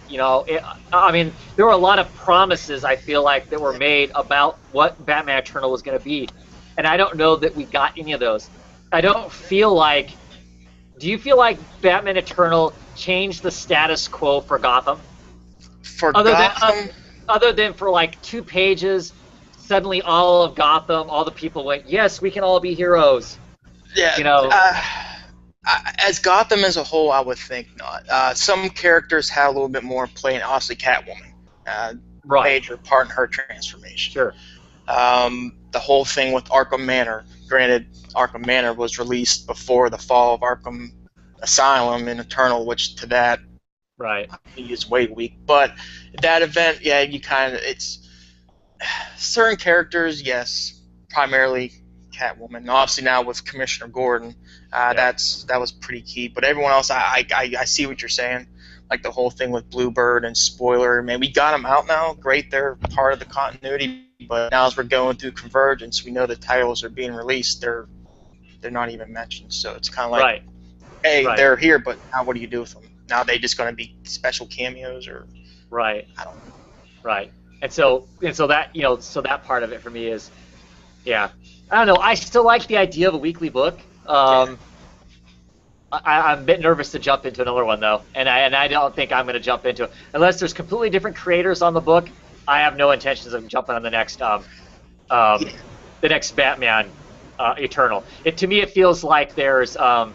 I mean, there were a lot of promises, I feel like, that were made about what Batman Eternal was going to be, and I don't know that we got any of those. I don't feel like. Do you feel like Batman Eternal changed the status quo for Gotham? Other than for like 2 pages, suddenly all of Gotham, all the people went, yes, we can all be heroes. Yeah. As Gotham as a whole, I would think not. Some characters have a little bit more play, and obviously Catwoman, major part in her transformation. Sure. The whole thing with Arkham Manor. Granted, Arkham Manor was released before the fall of Arkham Asylum in Eternal, which to that, right, is way weak. But that event, it's certain characters, yes, primarily Catwoman. Obviously now with Commissioner Gordon, that was pretty key. But everyone else, I see what you're saying. Like the whole thing with Bluebird and Spoiler. Man, we got them out now. Great, they're part of the continuity. But now as we're going through Convergence, we know the titles are being released. They're not even mentioned. So it's kind of like, hey, they're here, but now what do you do with them? Now they just going to be special cameos or? Right. I don't know. Right. And so that so that part of it for me is, I don't know. I still like the idea of a weekly book. I'm a bit nervous to jump into another one though, and I don't think I'm going to jump into it unless there's completely different creators on the book. I have no intentions of jumping on the next Batman Eternal. To me it feels like there's I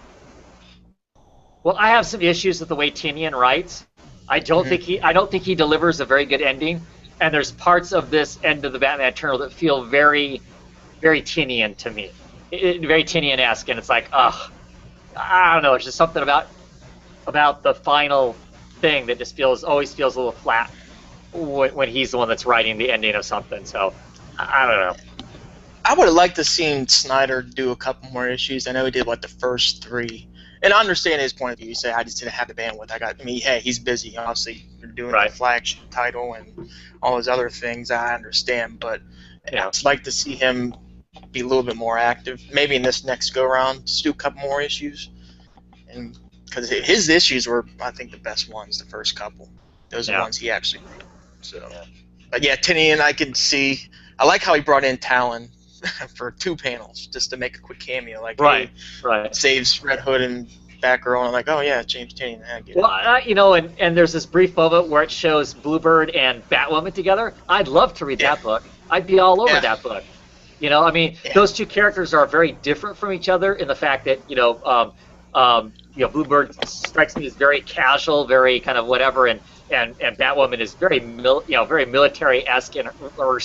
have some issues with the way Tinian writes. I don't think he delivers a very good ending, and there's parts of this end of the Batman Eternal that feel very, very Tinian to me, very Tinian-esque, and it's like, I don't know, it's just something about the final thing that just always feels a little flat when he's the one that's writing the ending of something. So I don't know. I would have liked to seen Snyder do a couple more issues. I know he did the first 3. And I understand his point of view. You say, I just didn't have the bandwidth. Hey, he's busy. Obviously, you're doing the flagship title and all those other things. I understand. But I'd like to see him be a little bit more active. Maybe in this next go-around, just do a couple more issues. And because his issues were, I think, the best ones, the first couple. Those are the ones he actually wrote. So, But Tinian, I can see. I like how he brought in Talon for 2 panels just to make a quick cameo, saves Red Hood and Batgirl, and I'm like, oh yeah, James Tinian. And there's this brief moment where it shows Bluebird and Batwoman together. I'd love to read that book. I'd be all over that book. Those 2 characters are very different from each other in the fact that Bluebird strikes me as very casual, very kind of whatever, and Batwoman is very very military-esque or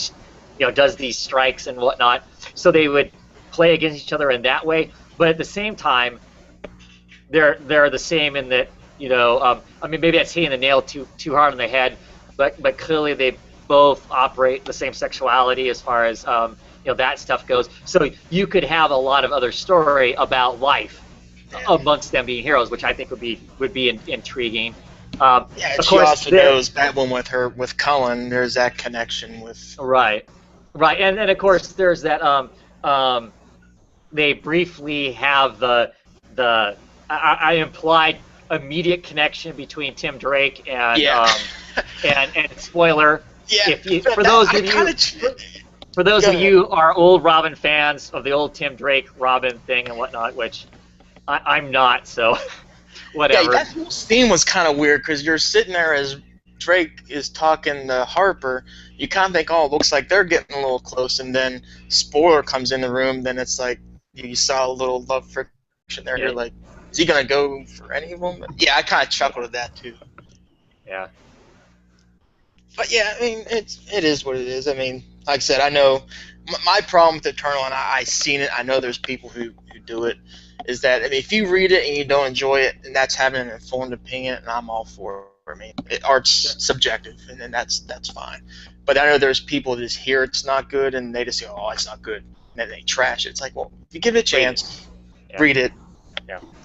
does these strikes and whatnot. So they would play against each other in that way. But at the same time, they're the same in that maybe that's hitting the nail too hard on the head, but clearly they both operate the same sexuality as far as that stuff goes. So you could have a lot of other story about life amongst them being heroes, which I think would be intriguing. Of course, also knows Batwoman with Cullen. There's that connection with right, and then of course there's that they briefly have the I implied immediate connection between Tim Drake and and Spoiler. For those of you who are old Robin fans of the old Tim Drake Robin thing and whatnot, which I'm not, so whatever. That whole scene was kind of weird because you're sitting there as Drake is talking to Harper. You kind of think, oh, it looks like they're getting a little close, and then Spoiler comes in the room. Then it's like you saw a little love friction there. You're like, is he gonna go for any of them? Yeah, I kind of chuckled at that too. Yeah. But it is what it is. Like I said, I know my problem with Eternal, and I've seen it. I know there's people who do it. Is that if you read it and you don't enjoy it, and that's having an informed opinion, and I'm all for it. Art's subjective, and then that's fine. But I know there's people that just hear it's not good, and they just say, oh, it's not good, and then they trash it. It's like, well, if you give it a chance, read it,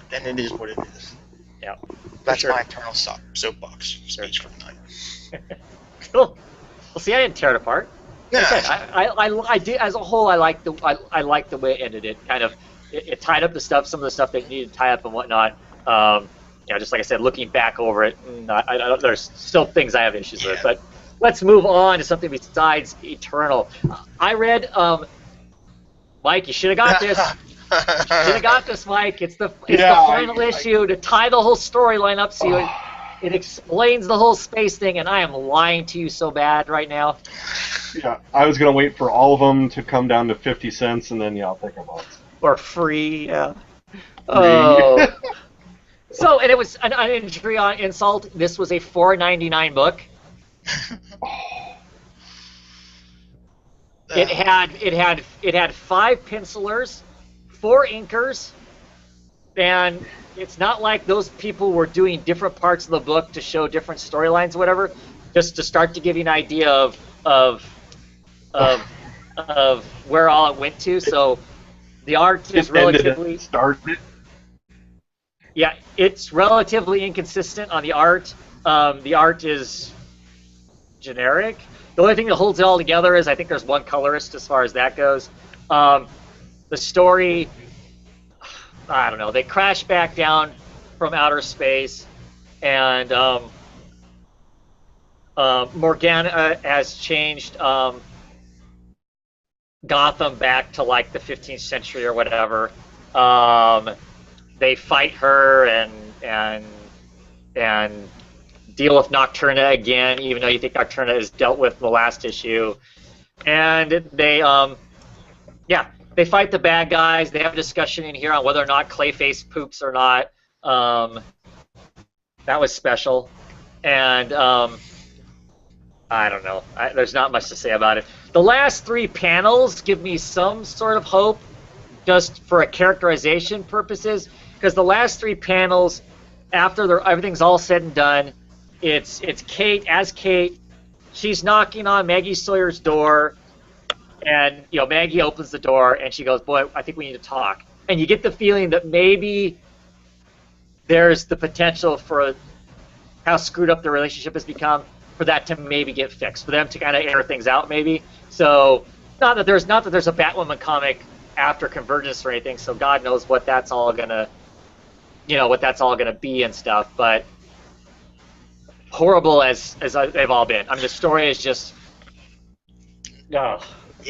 then it is what it is. Yeah. That's my Eternal soapbox speech for the night. Cool. Well, see, I didn't tear it apart. Yeah. I did, as a whole, I liked the way it ended. It kind of it tied up some of the stuff that needed to tie up and whatnot. Just like I said, looking back over it, there's still things I have issues with. But let's move on to something besides Eternal. I read, Mike, you should have got this. Should have got this, Mike. It's the final issue to tie the whole storyline up so it explains the whole space thing, and I am lying to you so bad right now. Yeah, I was going to wait for all of them to come down to 50 cents, and then, I'll pick them up. Or free, yeah. Oh. So, and it was an injury on insult. This was a $4.99 book. It had 5 pencilers, 4 inkers, and it's not like those people were doing different parts of the book to show different storylines or whatever. Just to start to give you an idea of where all it went to. So The art is It ended relatively and started. yeah, it's relatively inconsistent on the art. The art is generic. The only thing that holds it all together is I think there's one colorist as far as that goes. The story, I don't know. They crash back down from outer space, and Morgana has changed Gotham back to like the 15th century or whatever. They fight her and deal with Nocturna again, even though you think Nocturna is dealt with in the last issue. And they fight the bad guys. They have a discussion in here on whether or not Clayface poops or not. That was special. And I don't know. There's not much to say about it. The last 3 panels give me some sort of hope, just for a characterization purposes, because the last 3 panels, after everything's all said and done, it's Kate as Kate. She's knocking on Maggie Sawyer's door, and Maggie opens the door and she goes, "Boy, I think we need to talk." And you get the feeling that maybe there's the potential for how screwed up the relationship has become, for that to maybe get fixed, for them to kind of air things out maybe. So not that there's a Batwoman comic after Convergence or anything, so God knows what that's all gonna be and stuff, but horrible as they've all been. I mean, the story is just Yeah,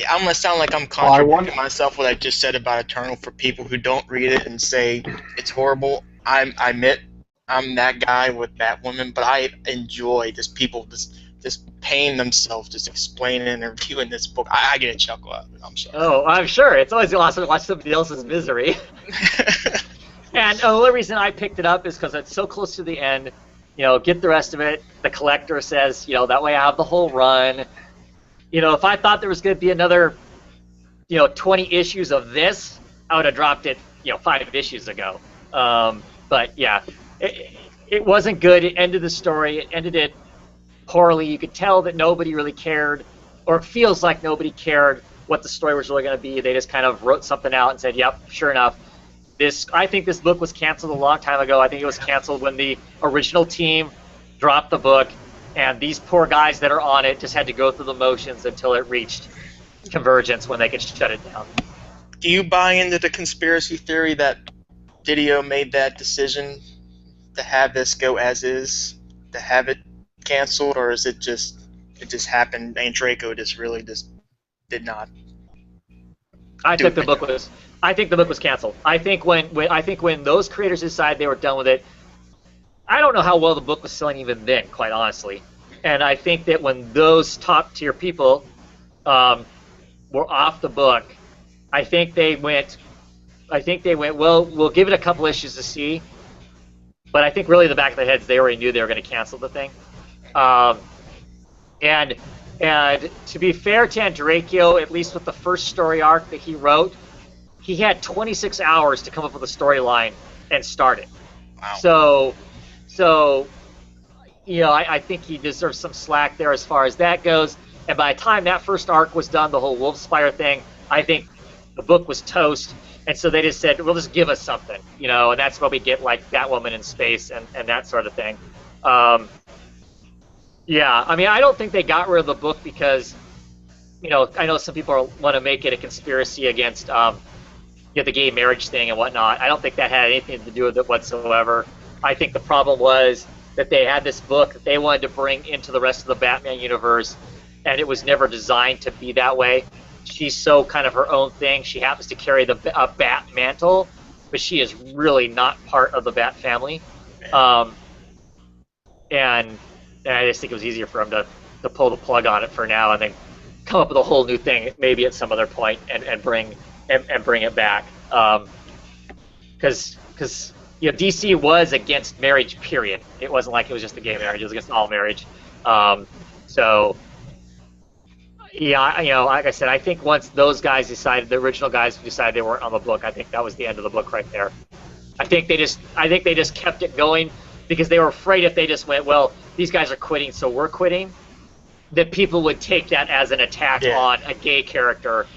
I'm gonna sound like I'm contradicting myself what I just said about Eternal for people who don't read it and say it's horrible. I admit I'm that guy with Batwoman, but I enjoy just people just paying themselves, just explaining and reviewing this book. I get a chuckle out of it. I'm sorry. Oh, I'm sure. It's always awesome to watch somebody else's misery. And the only reason I picked it up is because it's so close to the end. Get the rest of it. The collector says, that way I have the whole run. If I thought there was going to be another, 20 issues of this, I would have dropped it, 5 issues ago. But yeah, it wasn't good. It ended the story. It ended it poorly. You could tell that nobody really cared, or it feels like nobody cared what the story was really going to be. They just kind of wrote something out and said, "Yep, sure enough." I think this book was canceled a long time ago. I think it was canceled when the original team dropped the book, and these poor guys that are on it just had to go through the motions until it reached Convergence when they could shut it down. Do you buy into the conspiracy theory that Didio made that decision to have this go as is, to have it canceled, or is it just happened and Draco just really just did not? I think the book was canceled. I think when those creators decided they were done with it, I don't know how well the book was selling even then, quite honestly. And I think that when those top tier people were off the book, I think they went, well, we'll give it a couple issues to see. But I think really in the back of their heads, they already knew they were going to cancel the thing. And to be fair to Andrakio, at least with the first story arc that he wrote, he had 26 hours to come up with a storyline and start it. Wow. So I think he deserves some slack there as far as that goes. And by the time that first arc was done, the whole Wolfspire thing, I think the book was toast. And so they just said, "Well, just give us something," and that's why we get like Batwoman in space and that sort of thing. Yeah, I mean, I don't think they got rid of the book because, I know some people want to make it a conspiracy against, the gay marriage thing and whatnot. I don't think that had anything to do with it whatsoever. I think the problem was that they had this book that they wanted to bring into the rest of the Batman universe, and it was never designed to be that way. She's so kind of her own thing. She happens to carry the Bat mantle, but she is really not part of the Bat family. And I just think it was easier for him to pull the plug on it for now and then come up with a whole new thing maybe at some other point and bring it back. Because DC was against marriage, period. It wasn't like it was just a gay marriage. It was against all marriage. So, yeah, like I said, I think once those guys decided, the original guys decided they weren't on the book, I think that was the end of the book right there. I think they just kept it going because they were afraid if they just went, well, these guys are quitting, so we're quitting, that people would take that as an attack on a gay character,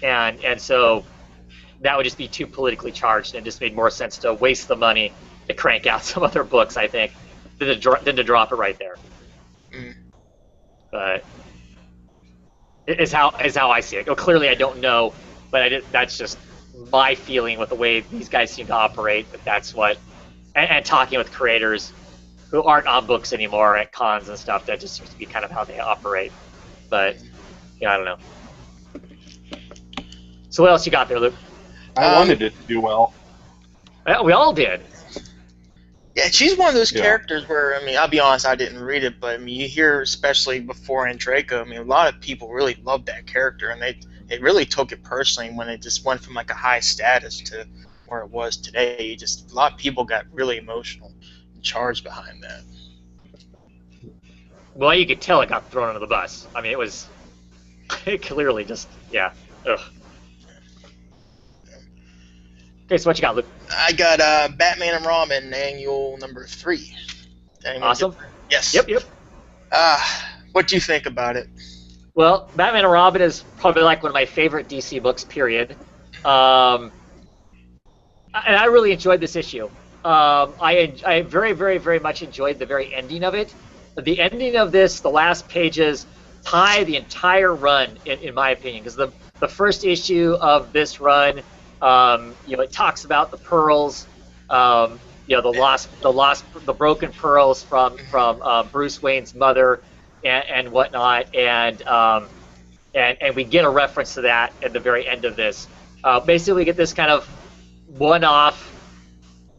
and so that would just be too politically charged, and it just made more sense to waste the money to crank out some other books, I think, than to drop it right there. Mm. But is how I see it. Clearly, I don't know, but that's just my feeling with the way these guys seem to operate. But that's what, and talking with creators who aren't on books anymore at cons and stuff, that just seems to be kind of how they operate. But yeah, I don't know. So what else you got there, Luke? I wanted it to do well. Well, we all did. Yeah, she's one of those characters where, I mean, I'll be honest, I didn't read it, but I mean, you hear, especially before Andraco, I mean, a lot of people really loved that character, and they really took it personally when it just went from like a high status to where it was today. A lot of people got really emotional and charged behind that. Well, you could tell it got thrown under the bus. I mean, it clearly just, yeah. Ugh. Okay, so what you got, Luke? I got Batman and Robin Annual number 3. Awesome. Yes. Yep. What do you think about it? Well, Batman and Robin is probably like one of my favorite DC books, period. And I really enjoyed this issue. I very, very, very much enjoyed the very ending of it. The ending of this, the last pages, tie the entire run, in my opinion, because the first issue of this run, it talks about the pearls, the broken pearls from Bruce Wayne's mother and whatnot, and we get a reference to that at the very end of this. Basically, we get this kind of one-off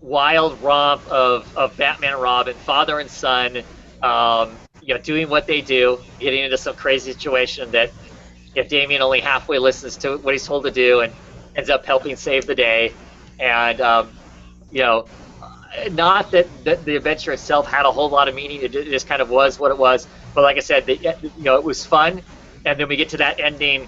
wild romp of Batman and Robin, father and son, doing what they do, getting into some crazy situation that if Damian only halfway listens to what he's told to do and ends up helping save the day, and not that the adventure itself had a whole lot of meaning. It just kind of was what it was. But like I said, it was fun. And then we get to that ending,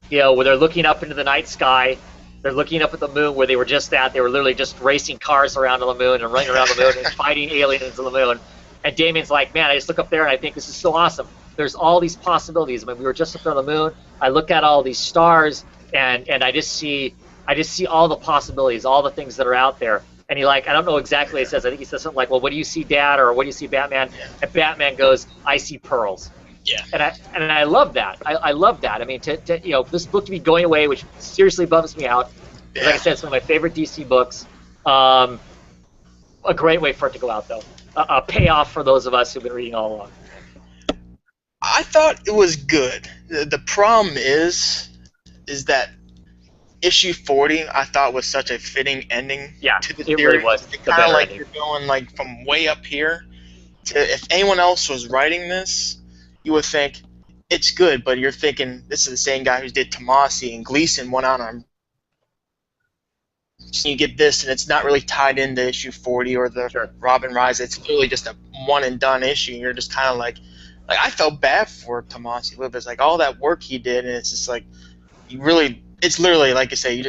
where they're looking up into the night sky. They're looking up at the moon where they were just at. They were literally just racing cars around on the moon and running around the moon and fighting aliens on the moon. And Damian's like, man, I just look up there and I think this is so awesome. There's all these possibilities. I mean, we were just up there on the moon. I look at all these stars and I just see all the possibilities, all the things that are out there. And I don't know exactly what he says. I think he says something like, well, what do you see, Dad? Or what do you see, Batman? And Batman goes, I see pearls. Yeah. And I love that. I love that. I mean, for this book to be going away, which seriously bums me out. Yeah. Like I said, it's one of my favorite DC books. A great way for it to go out, though. A payoff for those of us who've been reading all along. I thought it was good. The problem is that issue 40 I thought was such a fitting ending to the series. It really was. It's kind of like you're going like from way up here to, if anyone else was writing this, you would think it's good, but you're thinking this is the same guy who did Tomasi, and Gleason went out on. So you get this, and it's not really tied into issue 40 or the Robin Rise. It's literally just a one and done issue. And you're just kind of like I felt bad for Tomasi a little bit. It's like all that work he did, and it's just like it's literally like I say,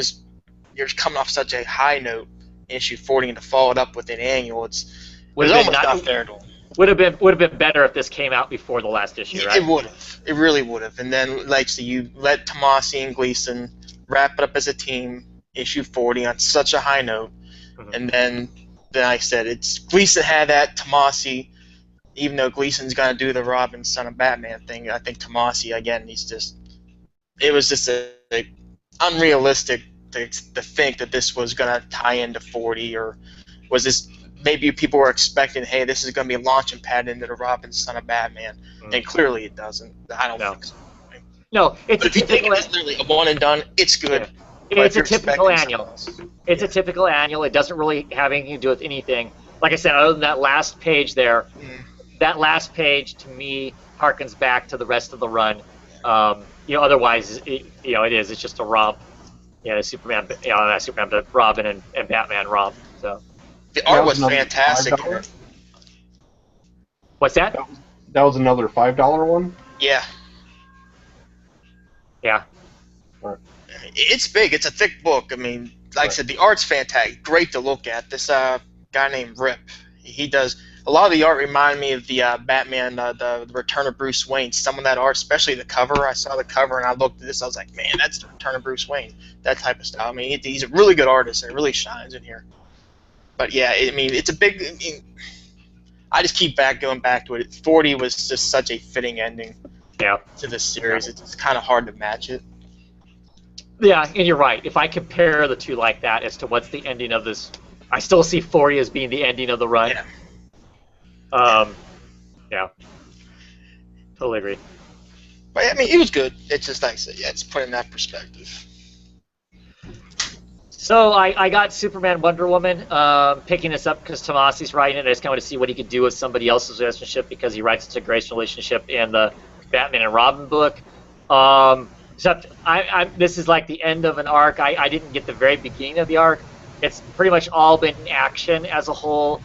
you're coming off such a high note in issue 40, and to follow it up with an annual, it's almost not fair to him. Would have been better if this came out before the last issue, right? It would have. It really would have. And then, so you let Tomasi and Gleason wrap it up as a team, issue 40, on such a high note. Mm-hmm. And then I said, it's Gleason had that, Tomasi, even though Gleason's going to do the Robin Son of Batman thing, I think Tomasi, again, it was just unrealistic to think that this was going to tie into 40, or was this maybe people were expecting, hey, this is going to be a launching pad into the Robin Son of Batman, and clearly it doesn't. I don't think so. No, it's if you think it's literally a one and done, it's good. Yeah. It's a typical annual. It's a typical annual. It doesn't really have anything to do with anything. Like I said, other than that last page there, that last page to me harkens back to the rest of the run. Otherwise, it is. It's just a romp. Superman, not Superman, but Robin and Batman romp. So the art was fantastic. What's that? That was another $5 one. Yeah. Yeah. Right. It's big. It's a thick book. I mean, like I said, the art's fantastic. Great to look at. This guy named Rip, he does a lot of the art reminded me of the Batman, the Return of Bruce Wayne. Some of that art, especially the cover. I saw the cover and I looked at this. I was like, man, that's the Return of Bruce Wayne. That type of style. I mean, he's a really good artist, and it really shines in here. But yeah, I mean, it's a big. I mean, I just keep going back to it. 40 was just such a fitting ending to this series. It's kind of hard to match it. Yeah, and you're right. If I compare the two like that as to what's the ending of this, I still see 40 as being the ending of the run. Yeah. Totally agree. But I mean, it was good. It's just like I said, it's put in that perspective. So I got Superman, Wonder Woman, picking this up because Tomasi's writing it. I just kind of want to see what he could do with somebody else's relationship because he writes such a great relationship in the Batman and Robin book. Except this is like the end of an arc. I didn't get the very beginning of the arc. It's pretty much all been action as a whole.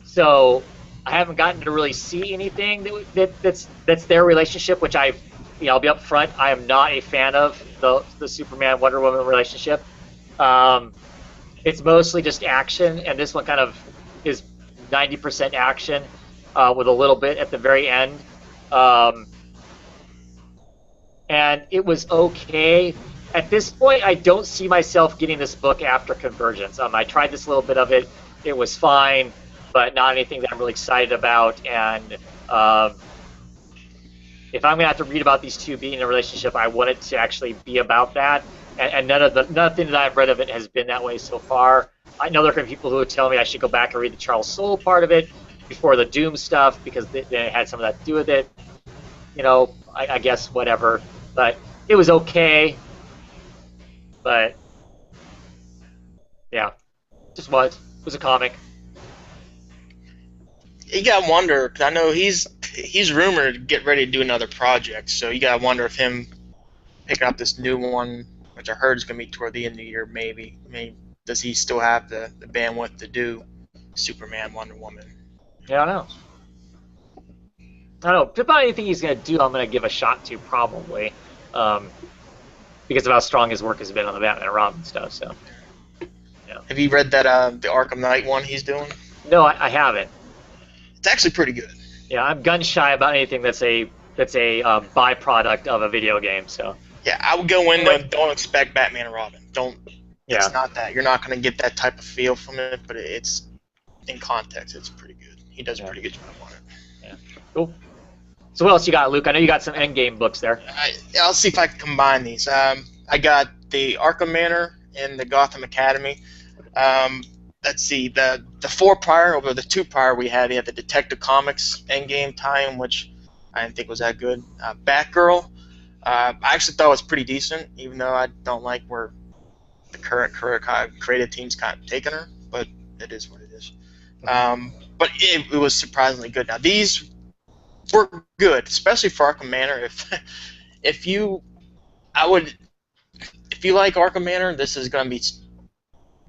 So I haven't gotten to really see anything that's their relationship, which I'll be up front. I am not a fan of the Superman Wonder Woman relationship. It's mostly just action, and this one kind of is 90% action with a little bit at the very end. And it was okay. At this point, I don't see myself getting this book after Convergence. I tried this little bit of it. It was fine, but not anything that I'm really excited about. And if I'm going to have to read about these two being in a relationship, I want it to actually be about that. And nothing that I've read of it has been that way so far. I know there are people who would tell me I should go back and read the Charles Soule part of it before the Doom stuff because it had some of that to do with it. I guess whatever. But it was okay. But yeah, just was. It was a comic. You gotta wonder, because I know he's rumored to get ready to do another project, so you gotta wonder if him picking up this new one, which I heard is gonna be toward the end of the year, maybe. I mean, does he still have the bandwidth to do Superman, Wonder Woman? Yeah, I don't know. About anything he's gonna do, I'm gonna give a shot to probably. Because of how strong his work has been on the Batman and Robin stuff. So, yeah. Have you read that the Arkham Knight one he's doing? No, I haven't. It's actually pretty good. Yeah, I'm gun shy about anything that's a byproduct of a video game. So. Yeah, I would go in there. Don't expect Batman and Robin. Don't. Yeah. It's not that. You're not going to get that type of feel from it, but it's in context. It's pretty good. He does a pretty good job on it. Yeah. Cool. So what use you got, Luke? I know you got some Endgame books there. I'll see if I can combine these. I got the Arkham Manor and the Gotham Academy. Let's see, the two prior we had the Detective Comics Endgame tie-in, which I didn't think was that good. Batgirl, I actually thought was pretty decent, even though I don't like where the current creative team's kind of taking her, but it is what it is. But it was surprisingly good. Now these were good, especially for Arkham Manor. If you like Arkham Manor, this is going to be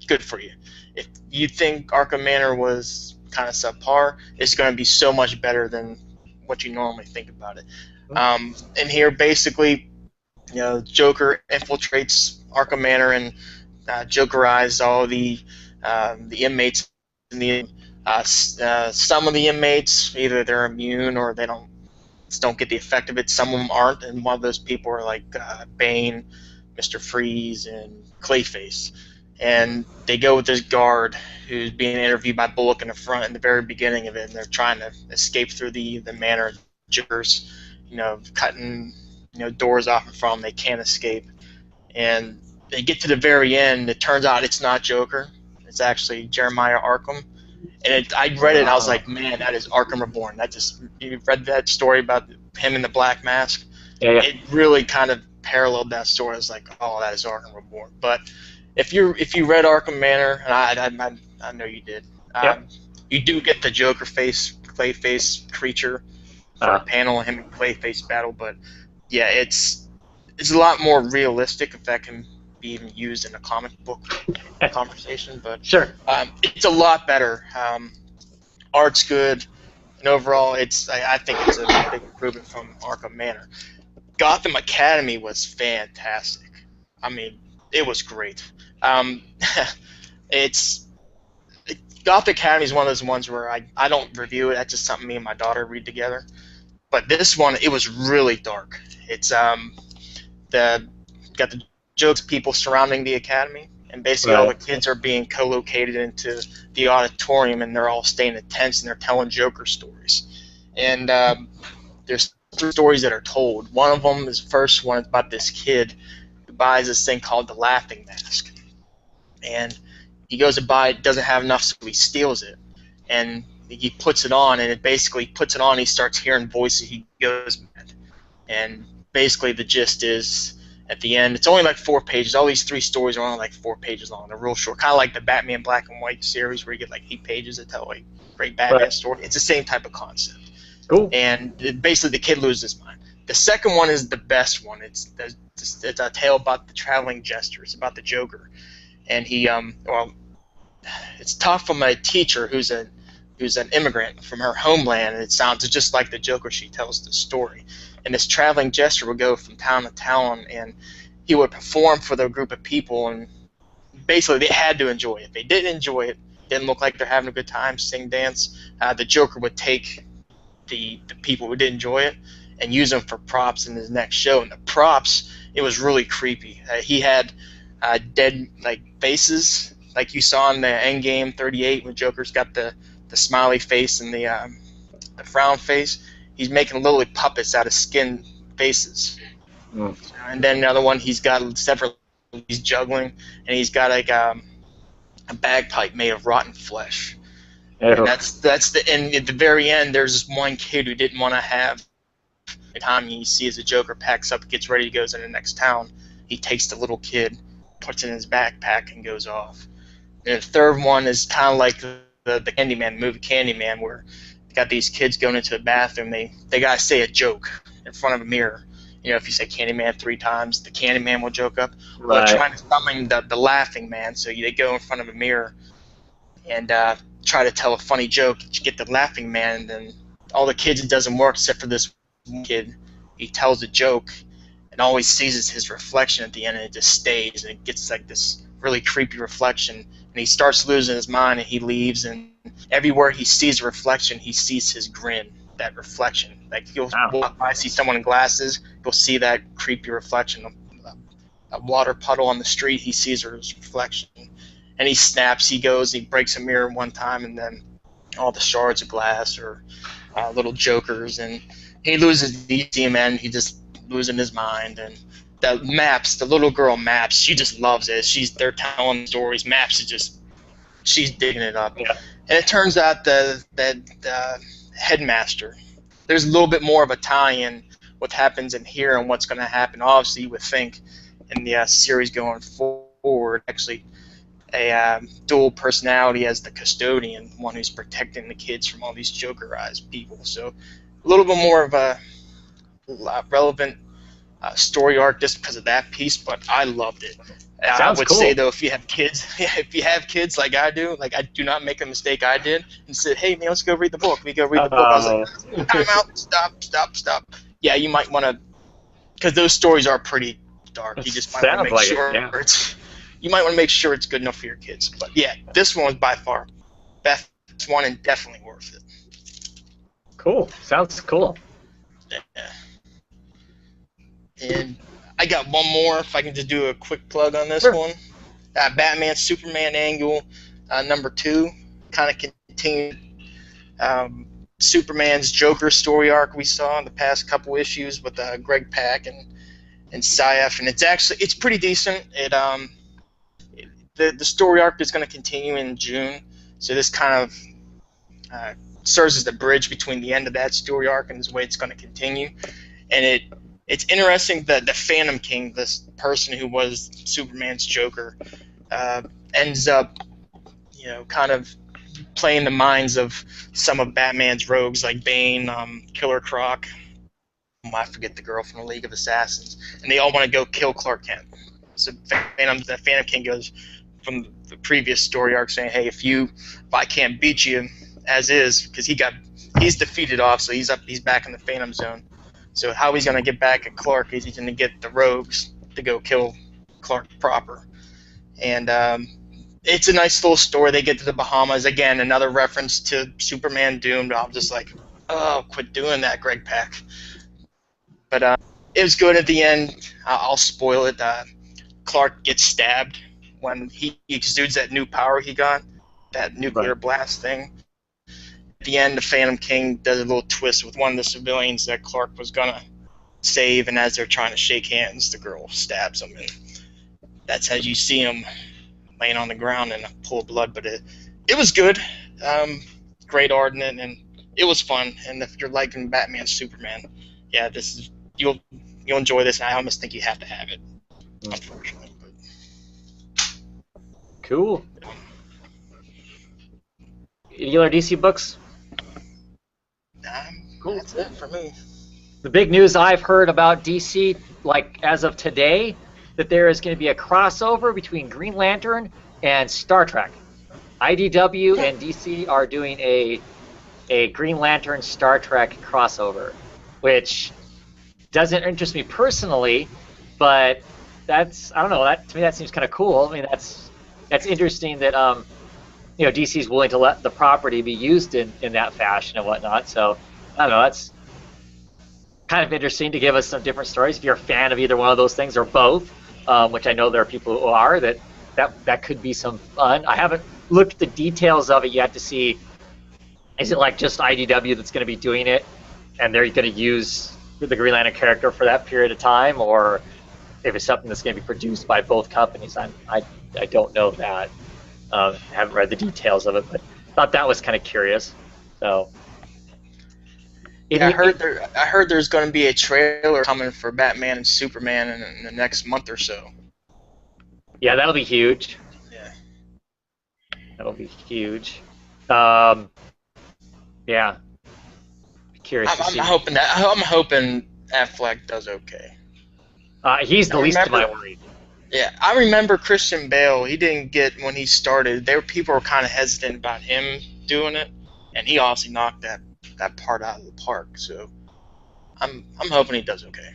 good for you. If you think Arkham Manor was kind of subpar, it's going to be so much better than what you normally think about it. And here, basically, Joker infiltrates Arkham Manor and Jokerized all the inmates in the. Some of the inmates, either they're immune or they don't get the effect of it. Some of them aren't, and one of those people are like Bane, Mr. Freeze, and Clayface. And they go with this guard who's being interviewed by Bullock in the front in the very beginning of it, and they're trying to escape through the manor. Jokers, cutting doors off in front of them. They can't escape, and they get to the very end. It turns out it's not Joker. It's actually Jeremiah Arkham. And I read it and I was like, man, that is Arkham Reborn. You read that story about him in the Black Mask? Yeah. It really kind of paralleled that story. I was like, oh, that is Arkham Reborn. But if you read Arkham Manor, and I know you did, you do get the Joker Clayface creature for a panel of him and Clayface battle. But yeah, it's a lot more realistic if that can be even used in a comic book conversation, but sure, it's a lot better. Art's good, and overall, I think it's a big improvement from Arkham Manor. Gotham Academy was fantastic. I mean, it was great. Gotham Academy is one of those ones where I don't review it. That's just something me and my daughter read together. But this one, it was really dark. It's the got the jokes people surrounding the academy, and basically all the kids are being co-located into the auditorium, and they're all staying in tents and they're telling Joker stories. And there's 3 stories that are told. One of them is the first one. It's about this kid who buys this thing called the Laughing Mask, and he goes to buy it, doesn't have enough, so he steals it, and he puts it on, and it basically puts it on. He starts hearing voices. He goes mad, and basically the gist is, at the end, it's only like 4 pages. All these 3 stories are only like 4 pages long. They're real short, kind of like the Batman Black and White series, where you get like 8 pages to tell like a great Batman story. It's the same type of concept. Cool. And basically, the kid loses his mind. The second one is the best one. It's a tale about the traveling jester. It's about the Joker, and he it's tough from a teacher who's an immigrant from her homeland, and it sounds just like the Joker. She tells the story, and this traveling jester would go from town to town, and he would perform for the group of people, and basically they had to enjoy it. If they didn't enjoy it, didn't look like they're having a good time, sing, dance, the Joker would take the people who did enjoy it and use them for props in his next show. And the props, it was really creepy. He had dead like faces, like you saw in the Endgame 38 when Joker's got the smiley face and the frown face. He's making little puppets out of skin faces. And then another one, he's got several. He's juggling, and he's got like a bagpipe made of rotten flesh. And that's and at the very end, there's this one kid who didn't want to have. The time he sees the Joker packs up, gets ready, goes in the next town. He takes the little kid, puts it in his backpack, and goes off. And the third one is kind of like the Candyman movie, Candyman, where you got these kids going into the bathroom. They gotta say a joke in front of a mirror. You know, if you say Candyman 3 times, the Candyman will joke up. Right. They're trying to summon the Laughing Man, so they go in front of a mirror and try to tell a funny joke to get the Laughing Man, and then all the kids, it doesn't work except for this one kid. He tells a joke, and all he sees is his reflection at the end, and it just stays, and it gets like this really creepy reflection, and he starts losing his mind, and he leaves, and everywhere he sees a reflection, he sees his grin, that reflection. Like, you'll walk by, see someone in glasses, you'll see that creepy reflection. A water puddle on the street, he sees her reflection. And he snaps, he goes, he breaks a mirror one time, and then all the shards of glass are little jokers, and he loses the DC man, he just losing his mind. And the Maps, the little girl Maps, she just loves it. They're telling stories. Maps is just, she's digging it up. Yeah. And it turns out that headmaster, there's a little bit more of a tie-in what happens in here and what's going to happen. Obviously, you would think in the series going forward, actually, a dual personality as the custodian, one who's protecting the kids from all these Jokerized people. So a little bit more of a relevant story arc just because of that piece, but I loved it. I would say though, if you have kids, like I do, like I do not make a mistake I did and said, "Hey man, let's go read the book." We go read the book. I was like, "Time out! Stop!" Yeah, you might want to, because those stories are pretty dark. You just might want to make sure it's. You might want to make sure it's good enough for your kids. But yeah, this one was by far best one and definitely worth it. Cool. Sounds cool. Yeah. And I got one more, if I can just do a quick plug on this one. Batman Superman Annual number 2 kind of continued Superman's Joker story arc we saw in the past couple issues with Greg Pak and Syaf, and it's pretty decent. The story arc is going to continue in June, so this kind of serves as the bridge between the end of that story arc and the way it's going to continue. And it's interesting that the Phantom King, this person who was Superman's Joker, ends up, kind of playing the minds of some of Batman's rogues like Bane, Killer Croc. I forget the girl from the League of Assassins, and they all want to go kill Clark Kent. So the Phantom King goes from the previous story arc saying, "Hey, if I can't beat you as is," because he's defeated off, so he's back in the Phantom Zone. So how he's gonna get back at Clark is he's gonna get the rogues to go kill Clark proper. And it's a nice little story. They get to the Bahamas again, another reference to Superman Doomed. I'm just like, oh, quit doing that, Greg Pak. But it was good at the end. I'll spoil it. Clark gets stabbed when he exudes that new power he got, that nuclear blast thing. At the end, the Phantom King does a little twist with one of the civilians that Clark was gonna save, and as they're trying to shake hands, the girl stabs him, and that's how you see him laying on the ground in a pool of blood. But it was good. Great art in it, and it was fun. And if you're liking Batman, Superman, yeah, this is you'll enjoy this. And I almost think you have to have it, unfortunately. But. Cool. Any other DC books? Cool. That's it for me. The big news I've heard about DC, like as of today, that there is going to be a crossover between Green Lantern and Star Trek. IDW and DC are doing a Green Lantern Star Trek crossover, which doesn't interest me personally, but that's, I don't know, that to me that seems kind of cool. I mean, that's interesting that DC is willing to let the property be used in that fashion and whatnot. So I don't know, that's kind of interesting to give us some different stories. If you're a fan of either one of those things or both, which I know there are people who are, that could be some fun. I haven't looked at the details of it yet to see, is it like just IDW that's going to be doing it, and they're going to use the Green Lantern character for that period of time, or if it's something that's going to be produced by both companies. I don't know that. Haven't read the details of it, but thought that was kind of curious. So. Yeah, I heard there's going to be a trailer coming for Batman and Superman in the next month or so. Yeah, that'll be huge. Yeah. That'll be huge. Yeah. Curious to see. I'm hoping Affleck does okay. He's the least of my worries. Yeah, I remember Christian Bale. He didn't get when he started. People were kind of hesitant about him doing it, and he obviously knocked that part out of the park. So I'm hoping he does okay.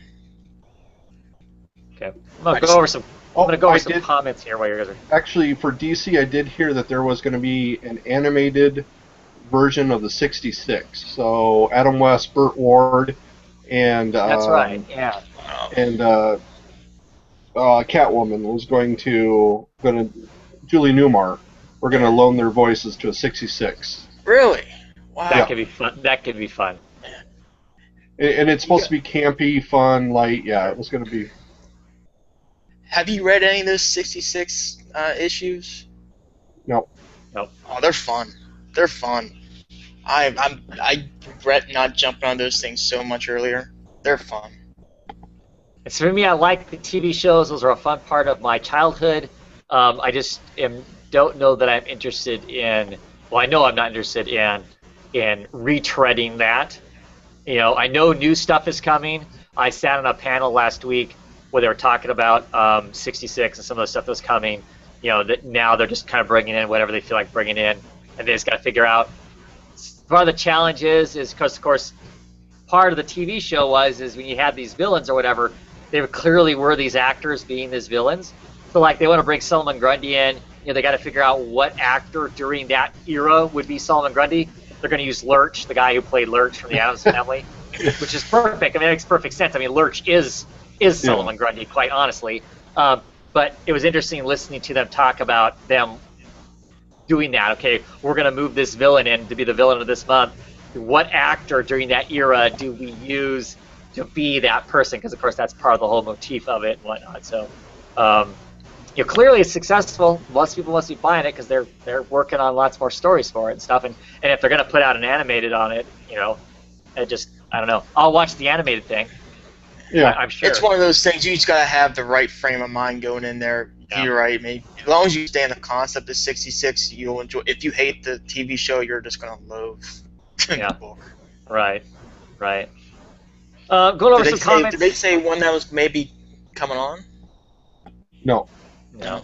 Okay, I'm gonna go over some comments here while you guys are. Actually, for DC, I did hear that there was going to be an animated version of the 66. So Adam West, Burt Ward, and that's right, yeah. And Catwoman was going to Julie Newmar. We're going to loan their voices to a 66. Really? Wow. That could be fun. That could be fun. And it's supposed to be campy, fun, light. Yeah, it was going to be. Have you read any of those 66 issues? No. Nope. Oh, they're fun. They're fun. I regret not jumping on those things so much earlier. They're fun. It's for me. I like the TV shows. Those are a fun part of my childhood. I just don't know that I'm interested in. Well, I know I'm not interested in retreading that. I know new stuff is coming. I sat on a panel last week where they were talking about 66 and some of the stuff that's coming. That now they're just kind of bringing in whatever they feel like bringing in, and they just got to figure out. Part of the challenge is because, of course, part of the TV show is when you had these villains or whatever, they clearly were these actors being these villains. So, like, they want to bring Solomon Grundy in. They got to figure out what actor during that era would be Solomon Grundy. They're going to use Lurch, the guy who played Lurch from the Addams Family, which is perfect. I mean, it makes perfect sense. I mean, Lurch is Solomon Grundy, quite honestly. But it was interesting listening to them talk about them doing that. Okay, we're going to move this villain in to be the villain of this month. What actor during that era do we use to be that person? Because, of course, that's part of the whole motif of it and whatnot. So, clearly it's successful. Most people must be buying it because they're working on lots more stories for it and stuff. And if they're going to put out an animated on it, I don't know. I'll watch the animated thing. Yeah, I'm sure. It's one of those things you just got to have the right frame of mind going in there. Yeah. You're right. As long as you stay in the concept of 66, you'll enjoy. If you hate the TV show, you're just going to loathe the book. Right. Going over some comments. Did they say one that was maybe coming on? No. I'm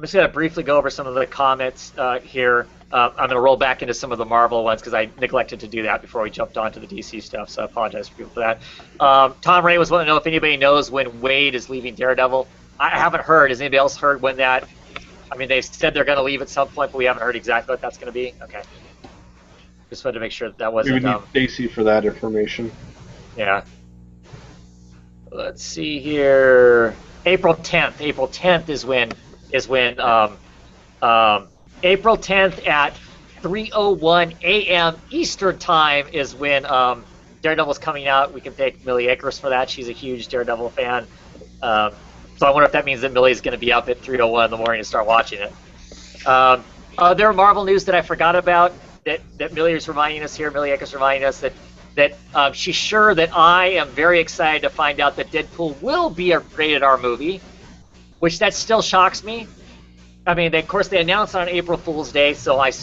just going to briefly go over some of the comments here. I'm going to roll back into some of the Marvel ones because I neglected to do that before we jumped onto the DC stuff, so I apologize for people for that. Tom Ray was wanting to know if anybody knows when Wade is leaving Daredevil. I haven't heard. Has anybody else heard when that I mean, they've said they're going to leave at some point, but we haven't heard exactly what that's going to be. Okay. Just wanted to make sure that We wasn't. would need Stacy for that information. Yeah. Let's see here. April 10th. April 10th is when April 10th at 3:01 a.m. Eastern time is when Daredevil's coming out. We can thank Millie Akers for that. She's a huge Daredevil fan. So I wonder if that means that Millie's going to be up at 3:01 in the morning to start watching it. Other Marvel news that I forgot about that Millie is reminding us here. Millie Akers reminding us that she's sure that I am very excited to find out that Deadpool will be a rated R movie, which that still shocks me. I mean, of course, they announced on April Fool's Day, so I'm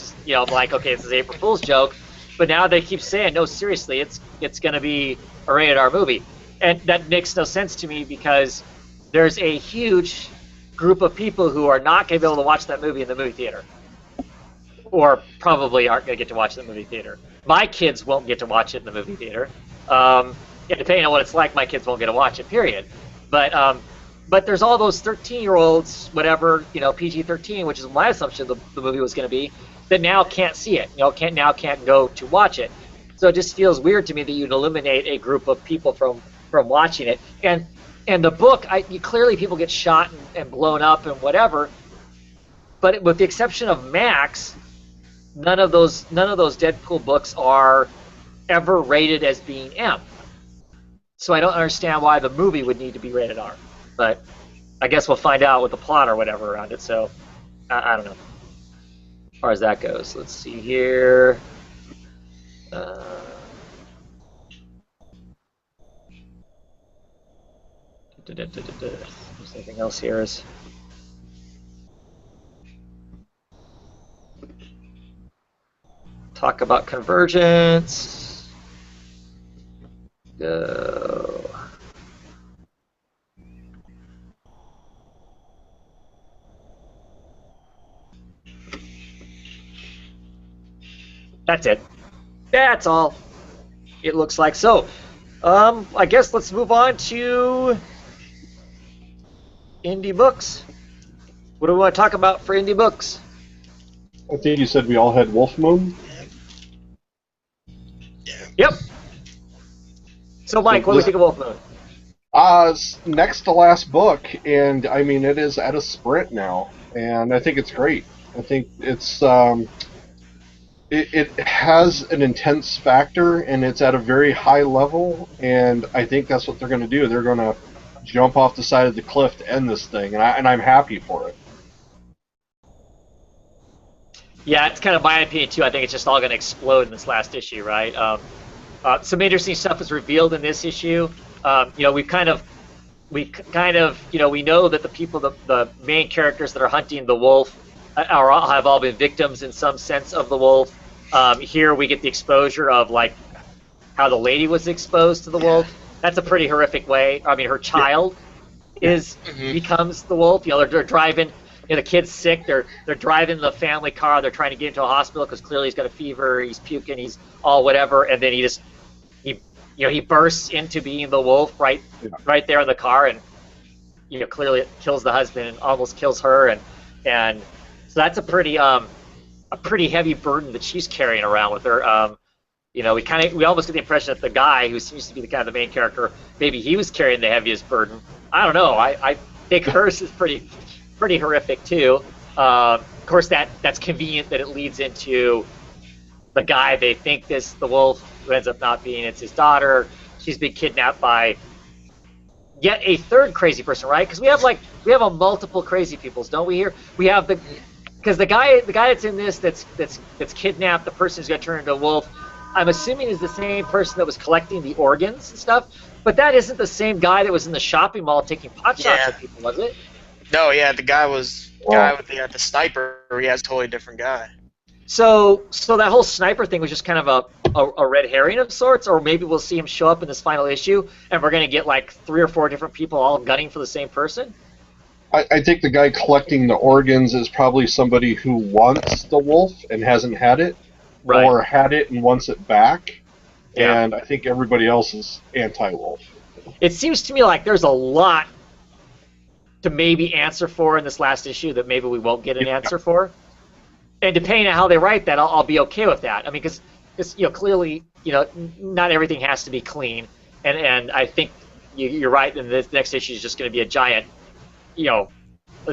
like, okay, this is an April Fool's joke. But now they keep saying, no, seriously, it's going to be a rated R movie, and that makes no sense to me because there's a huge group of people who are not going to be able to watch that movie in the movie theater, or probably aren't going to get to watch it in the movie theater. My kids won't get to watch it in the movie theater. Depending on what it's like, my kids won't get to watch it. Period. But there's all those 13-year-olds, whatever, PG-13, which is my assumption the movie was going to be, that now can't see it. Can't go to watch it. So it just feels weird to me that you'd eliminate a group of people from watching it. And the book, clearly people get shot and blown up and whatever. But with the exception of Max, none of those Deadpool books are ever rated as being M. So I don't understand why the movie would need to be rated R. But I guess we'll find out with the plot or whatever around it. So I don't know as far as that goes. Let's see here. There's anything else here? Talk about Convergence. Go. That's it. That's all. It looks like so. I guess let's move on to indie books. What do we want to talk about for indie books? I think you said we all had Wolf Moon. Yep. So, Mike, what do we think of Wolf Moon? Next to last book, and I mean it is at a sprint now, and I think it's great. I think it's it has an intense factor, and it's at a very high level, and I think that's what they're going to do. They're going to jump off the side of the cliff to end this thing, and I'm happy for it. Yeah, it's kind of my opinion too. I think it's just all going to explode in this last issue, right? Some interesting stuff is revealed in this issue. We know that the people, the main characters that are hunting the wolf, have all been victims in some sense of the wolf. Here we get the exposure of like how the lady was exposed to the wolf. That's a pretty horrific way. I mean, her child becomes the wolf. They're driving. The kid's sick. They're driving the family car. They're trying to get him to a hospital because clearly he's got a fever. He's puking. He's all whatever. And then he bursts into being the wolf right there in the car, and clearly it kills the husband and almost kills her. And so that's a pretty heavy burden that she's carrying around with her. We almost get the impression that the guy who seems to be the kind of the main character, maybe he was carrying the heaviest burden. I don't know. I think hers is pretty horrific too. Of course, that's convenient that it leads into the guy they think the wolf, who ends up not being. It's his daughter. She's been kidnapped by yet a third crazy person, right? Because we have a multiple crazy peoples, don't we? Here we have because the guy that's in this that's kidnapped, the person who's going to turn into a wolf, I'm assuming is the same person that was collecting the organs and stuff. But that isn't the same guy that was in the shopping mall taking pot shots at people, was it? No, yeah, the guy with the sniper. He has a totally different guy. So that whole sniper thing was just kind of a red herring of sorts, or maybe we'll see him show up in this final issue, and we're going to get like 3 or 4 different people all gunning for the same person? I think the guy collecting the organs is probably somebody who wants the wolf and hasn't had it, or had it and wants it back, and I think everybody else is anti-wolf. It seems to me like there's a lot to maybe answer for in this last issue that maybe we won't get an answer for. And depending on how they write that, I'll be okay with that. I mean, because clearly, not everything has to be clean, and I think you're right. And this next issue is just going to be a giant, it's going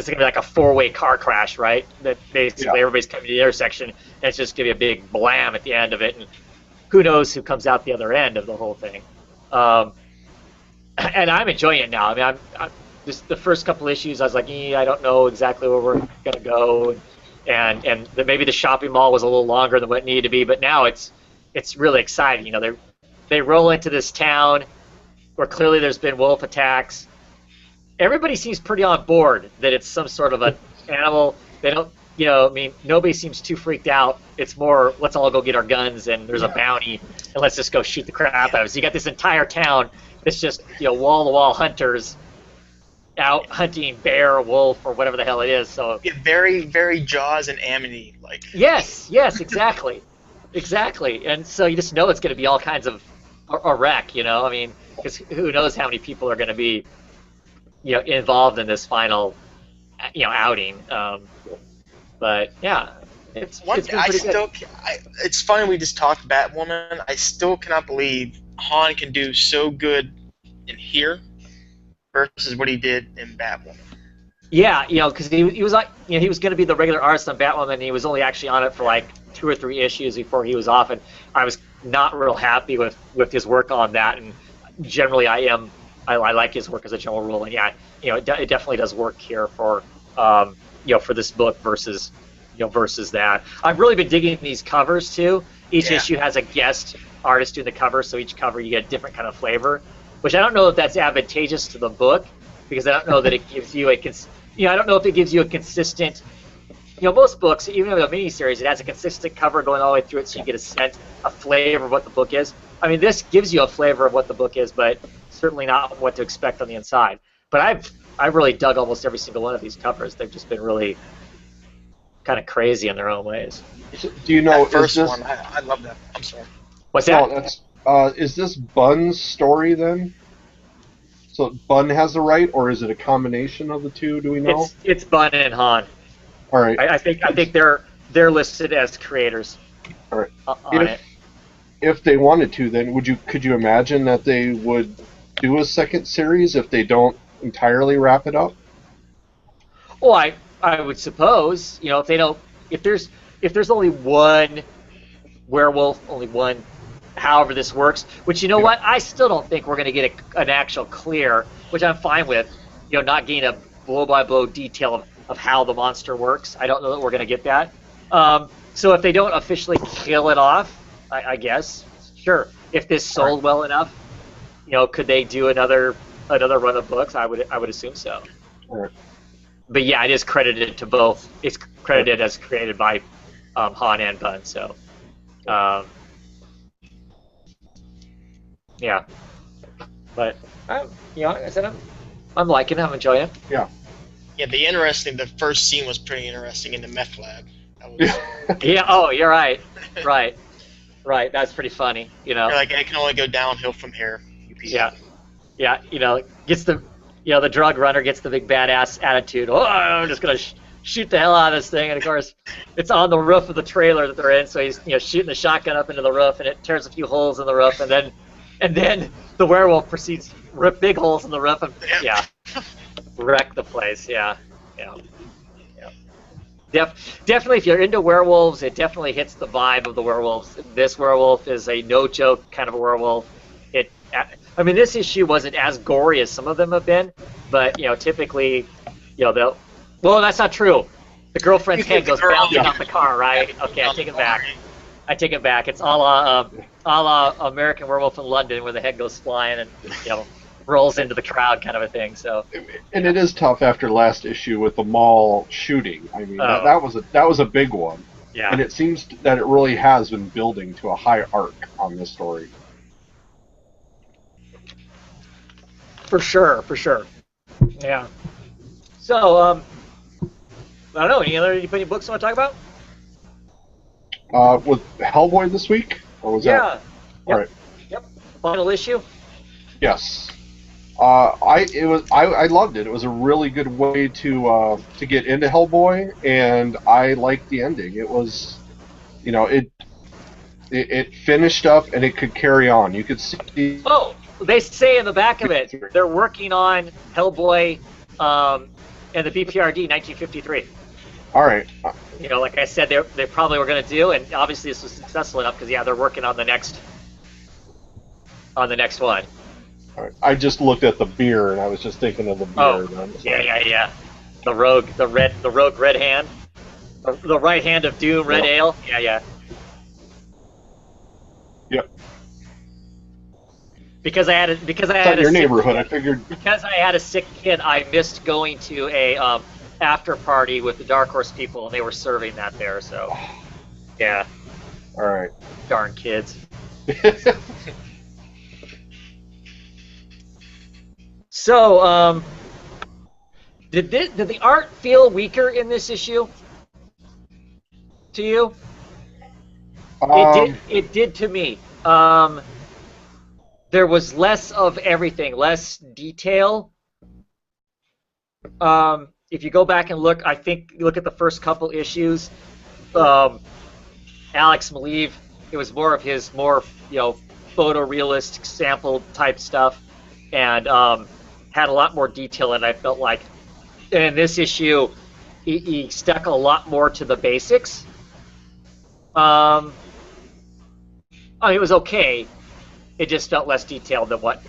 to be like a 4-way car crash, right? That basically everybody's coming to the intersection, and it's just going to be a big blam at the end of it, and who knows who comes out the other end of the whole thing. And I'm enjoying it now. I mean, I'm just the first couple issues, I was like, I don't know exactly where we're going to go. And maybe the shopping mall was a little longer than what it needed to be, but now it's really exciting. They roll into this town where clearly there's been wolf attacks. Everybody seems pretty on board that it's some sort of an animal. They don't, nobody seems too freaked out. It's more, let's all go get our guns and there's a bounty and let's just go shoot the crap out of it. So you got this entire town that's just, wall-to-wall hunters out hunting bear, wolf, or whatever the hell it is. So very, very Jaws and Amity like. Yes, exactly, exactly. And so you just know it's going to be all kinds of a wreck, I mean, because who knows how many people are going to be, involved in this final, outing. But yeah, it's been pretty good. It's funny we just talked Batwoman. I still cannot believe Han can do so good in here versus what he did in Batwoman. Yeah, because he was like, he was going to be the regular artist on Batwoman, and he was only actually on it for like 2 or 3 issues before he was off, and I was not real happy with his work on that. And generally, I like his work as a general rule, and yeah, it definitely does work here for for this book versus that. I've really been digging these covers too. Each issue has a guest artist doing the cover, so each cover you get a different kind of flavor, which I don't know if that's advantageous to the book, because I don't know that it gives you I don't know if it gives you a consistent, most books, even with a miniseries, it has a consistent cover going all the way through it, so you get a flavor of what the book is. I mean, this gives you a flavor of what the book is, but certainly not what to expect on the inside. But I've really dug almost every single one of these covers. They've just been really kind of crazy in their own ways. Do you know, that first one? I love that. I'm sorry. What's that? Is this Bun's story then? So Bun has the right, or is it a combination of the two? Do we know? It's Bun and Han. All right. I think they're listed as creators. All right. On it. If they wanted to, then could you imagine that they would do a second series if they don't entirely wrap it up? Well, I would suppose, if there's only one werewolf, only one, however this works, which what, I still don't think we're going to get an actual clear, which I'm fine with, not getting a blow-by-blow detail of how the monster works. I don't know that we're going to get that. So if they don't officially kill it off, I guess, sure. If this sold well enough, could they do another run of books? I would assume so. Right. But yeah, it is credited to both. It's credited as created by Han and Bun. So, yeah. But like I said, I'm liking it. I'm enjoying it. Yeah. Yeah, the first scene was pretty interesting in the meth lab. Yeah. Oh, you're right. Right. That's pretty funny. You're like, it can only go downhill from here. Yeah. Gets the the drug runner gets the big badass attitude. Oh, I'm just gonna shoot the hell out of this thing, and of course, it's on the roof of the trailer that they're in. So he's shooting the shotgun up into the roof, and it tears a few holes in the roof, and then the werewolf proceeds to rip big holes in the roof and wreck the place. Yeah. Definitely, if you're into werewolves, it definitely hits the vibe of the werewolves. This werewolf is a no-joke kind of a werewolf. This issue wasn't as gory as some of them have been, but typically, they'll. Well, that's not true. The girlfriend's head goes bouncing off the car, right? Okay, I take it back. It's a la American Werewolf in London, where the head goes flying and rolls into the crowd, kind of a thing. So. And it is tough after last issue with the mall shooting. I mean, that was a big one. Yeah. And it seems that it really has been building to a high arc on this story. For sure. Yeah. So, I don't know. Any books you want to talk about? Was Hellboy this week, or was that? Yeah. All right. Yep. Final issue. Yes. I loved it. It was a really good way to get into Hellboy, and I liked the ending. It was, it finished up and it could carry on. You could see. Oh, they say in the back of it they're working on Hellboy and the BPRD 1953. All right. Like I said, they probably were going to do, and obviously this was successful enough because they're working on the next one. All right. I just looked at the beer and I was just thinking of the beer. Oh, yeah. The rogue red hand, the right hand of doom, red ale. Yeah. Yep. Because I had your neighborhood. I figured because I had a sick kid, I missed going to a after party with the Dark Horse people, and they were serving that there. So, yeah. All right. Darn kids. So, did the art feel weaker in this issue to you? It did to me. There was less of everything, less detail. If you go back and look, I think look at the first couple issues. Alex Maleev, it was more of his photorealistic sample type stuff, and had a lot more detail. And I felt like in this issue, he stuck a lot more to the basics. I mean, it was okay. It just felt less detailed than what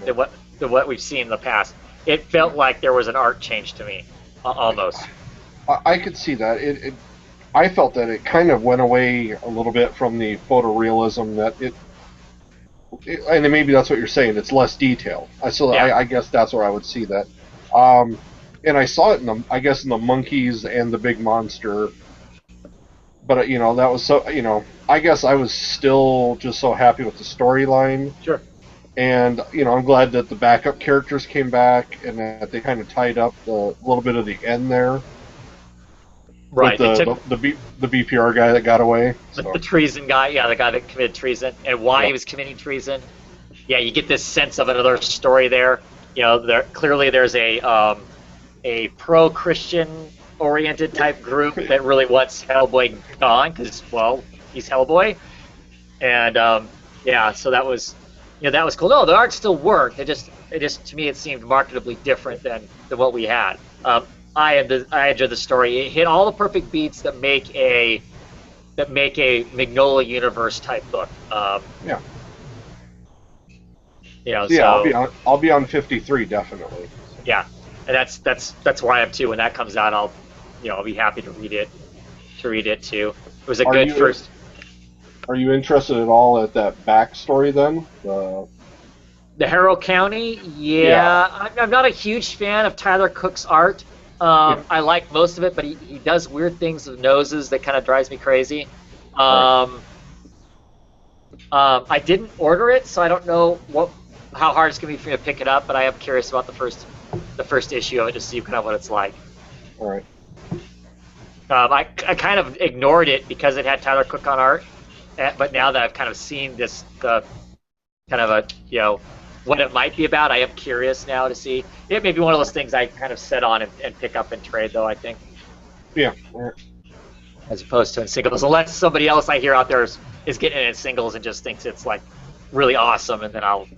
we've seen in the past. It felt like there was an art change to me, almost. I could see that. I felt that it kind of went away a little bit from the photorealism and maybe that's what you're saying. It's less detailed. I guess that's where I would see that. And I saw it in the monkeys and the big monster. But that was so. I guess I was still just so happy with the storyline. Sure. And I'm glad that the backup characters came back and that they kind of tied up the little bit of the end there. Right. With the BPR guy that got away. The treason guy, the guy that committed treason, and why he was committing treason. Yeah, you get this sense of another story there. Clearly there's a pro-Christian oriented type group that really wants Hellboy gone because, he's Hellboy, and so that was cool. No, the art still worked. It just to me it seemed marketably different than what we had. I enjoyed the story. It hit all the perfect beats that make a Mignola universe type book. I'll be on 53 definitely. Yeah, and that's where I am too. When that comes out, I'll be happy to read it. Too. It was a good first. Are you interested at all at that backstory then? The Harrow County? Yeah. I'm not a huge fan of Tyler Cook's art. I like most of it, but he does weird things with noses that kind of drives me crazy. I didn't order it, so I don't know how hard it's going to be for me to pick it up, but I am curious about the first issue of it to see kind of what it's like. All right. I kind of ignored it because it had Tyler Cook on art, but now that I've kind of seen what it might be about, I am curious now to see. It may be one of those things I kind of set on and pick up and trade, though, I think. Yeah. As opposed to in singles, unless somebody else I hear out there is getting it in singles and just thinks it's like really awesome, and then I'll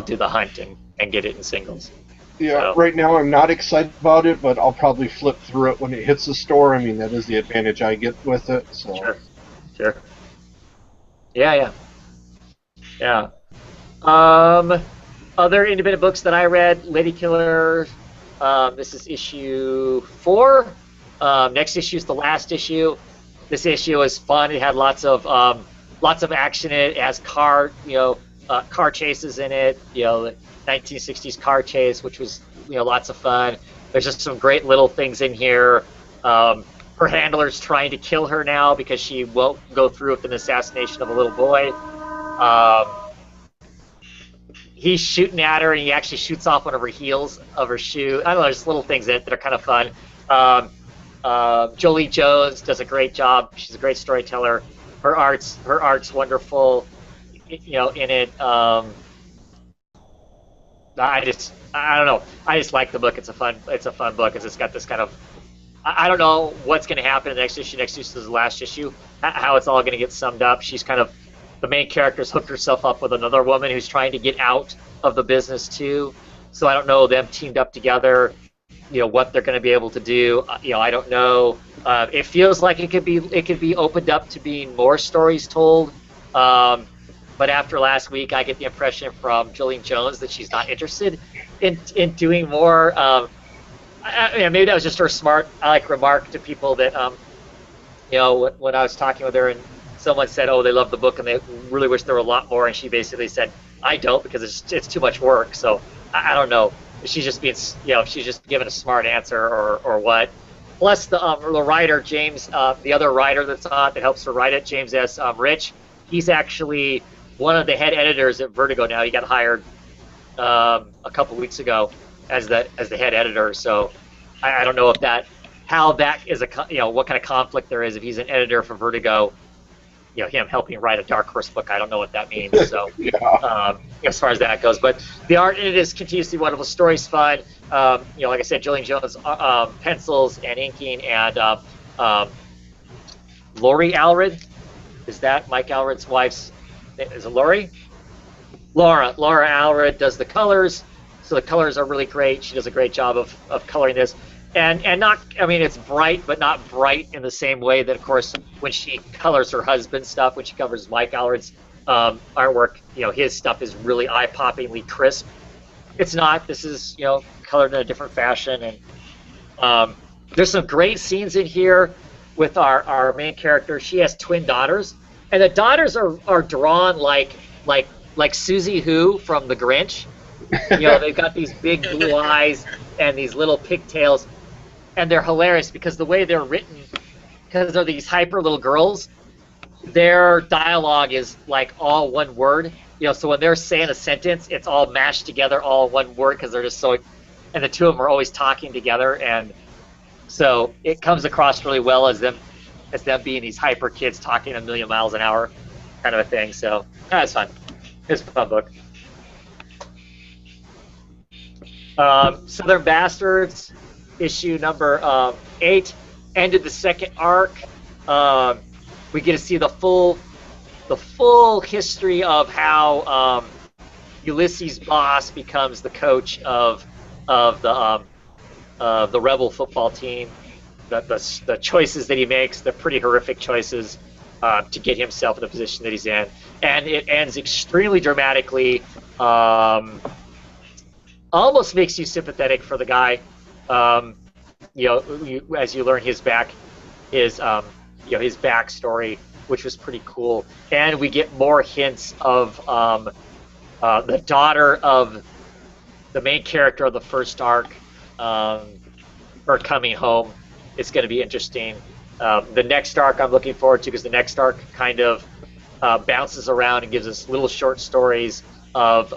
do the hunt and get it in singles. Yeah, right now I'm not excited about it, but I'll probably flip through it when it hits the store. I mean, that is the advantage I get with it. So. Sure. Yeah. Other independent books that I read, Lady Killer. This is issue 4. Next issue is the last issue. This issue is fun. It had lots of action in it. It has car chases in it. The 1960s car chase, which was lots of fun. There's just some great little things in here. Her handler's trying to kill her now because she won't go through with an assassination of a little boy. He's shooting at her, and he actually shoots off one of her heels of her shoe. I don't know, there's little things that are kind of fun. Jolie Jones does a great job. She's a great storyteller. Her art's wonderful. In it. I don't know. I just like the book. It's a fun book. It's got this kind of, I don't know what's going to happen in the next issue. Next issue is the last issue. How it's all going to get summed up. She's kind of, the main character's hooked herself up with another woman who's trying to get out of the business too. So I don't know, them teamed up together, what they're going to be able to do. I don't know. It feels like it could be opened up to being more stories told. But after last week, I get the impression from Jillian Jones that she's not interested in doing more. Maybe that was just her smart remark to people that when I was talking with her and someone said, oh, they love the book and they really wish there were a lot more, and she basically said, I don't, because it's too much work. So I don't know. She's just being, she's just giving a smart answer or what. Plus the writer, James, the other writer that's on that helps her write it, James S. Rich, he's actually one of the head editors at Vertigo now. He got hired a couple weeks ago as the head editor. So I don't know how that is what kind of conflict there is if he's an editor for Vertigo. Him helping write a Dark Horse book, I don't know what that means. So Yeah. as far as that goes, but the art in it is continuously wonderful. Story's fun. Like I said, Jillian Jones pencils and inking, and Lori Allred. Is that Mike Allred's wife's? Is it Lori? Laura Allred does the colors, so the colors are really great. She does a great job of coloring this, and not, it's bright, but not bright in the same way that, of course, when she colors her husband's stuff, when she covers Mike Allred's artwork, his stuff is really eye-poppingly crisp. It's not. This is, colored in a different fashion, and there's some great scenes in here with our main character. She has twin daughters, and the daughters are drawn like Susie Who from The Grinch. They've got these big blue eyes and these little pigtails, and they're hilarious because the way they're written, because they're these hyper little girls, their dialogue is like all one word. So when they're saying a sentence, it's all mashed together, all one word, because they're just so, and the two of them are always talking together, and so it comes across really well as them being these hyper kids talking a million miles an hour, kind of a thing. So it's fun. It's a fun book. Southern Bastards, issue number 8, ended the second arc. We get to see the full history of how Ulysses Boss becomes the coach of the Rebel football team. The choices that he makes, the pretty horrific choices to get himself in the position that he's in, and it ends extremely dramatically. Almost makes you sympathetic for the guy. As you learn his backstory, which was pretty cool, and we get more hints of the daughter of the main character of the first arc, her coming home. It's going to be interesting. The next arc I'm looking forward to, because the next arc kind of bounces around and gives us little short stories of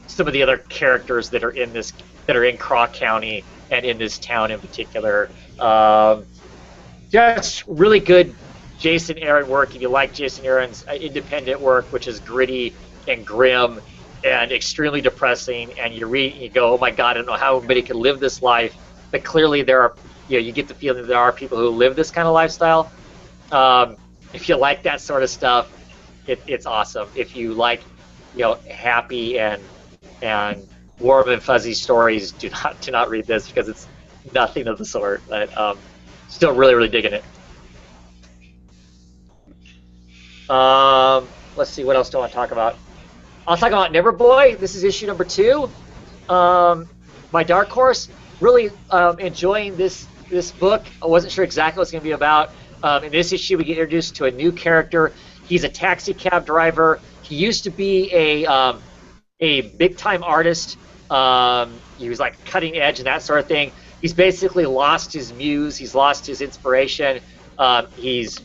some of the other characters that are in Craw County and in this town in particular. Just really good Jason Aaron work. If you like Jason Aaron's independent work, which is gritty and grim and extremely depressing, and you read and you go, oh my God, I don't know how anybody could live this life. But clearly there are, you get the feeling that there are people who live this kind of lifestyle. If you like that sort of stuff, it's awesome. If you like, happy and warm and fuzzy stories, do not read this, because it's nothing of the sort. But still really, really digging it. Let's see, what else do I want to talk about? I'll talk about Neverboy. This is issue number 2 by Dark Horse. Really enjoying this book. I wasn't sure exactly what it's going to be about. In this issue, we get introduced to a new character. He's a taxi cab driver. He used to be a big-time artist. He was like cutting edge and that sort of thing. He's basically lost his muse. He's lost his inspiration. He's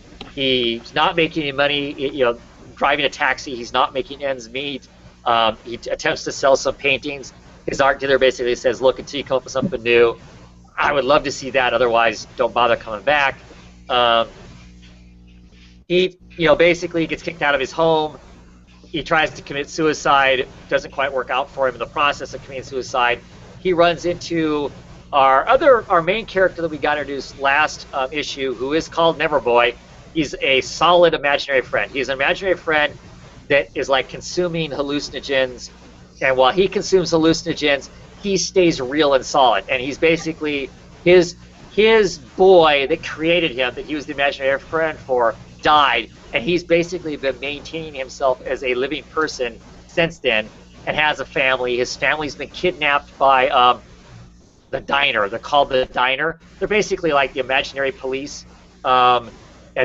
not making any money. Driving a taxi, he's not making ends meet. He attempts to sell some paintings. His art dealer basically says, look, until you come up with something new, I would love to see that. Otherwise, don't bother coming back. He basically gets kicked out of his home. he tries to commit suicide, doesn't quite work out for him in the process of committing suicide. He runs into our main character that we got introduced last issue, who is called Neverboy. He's a solid imaginary friend. He's an imaginary friend that is like consuming hallucinogens, and while he consumes hallucinogens, he stays real and solid. And he's basically his boy that created him, that he was the imaginary friend for, died, and he's basically been maintaining himself as a living person since then, and has a family. His family's been kidnapped by the Diner. They're called the Diner. They're basically like the imaginary police, and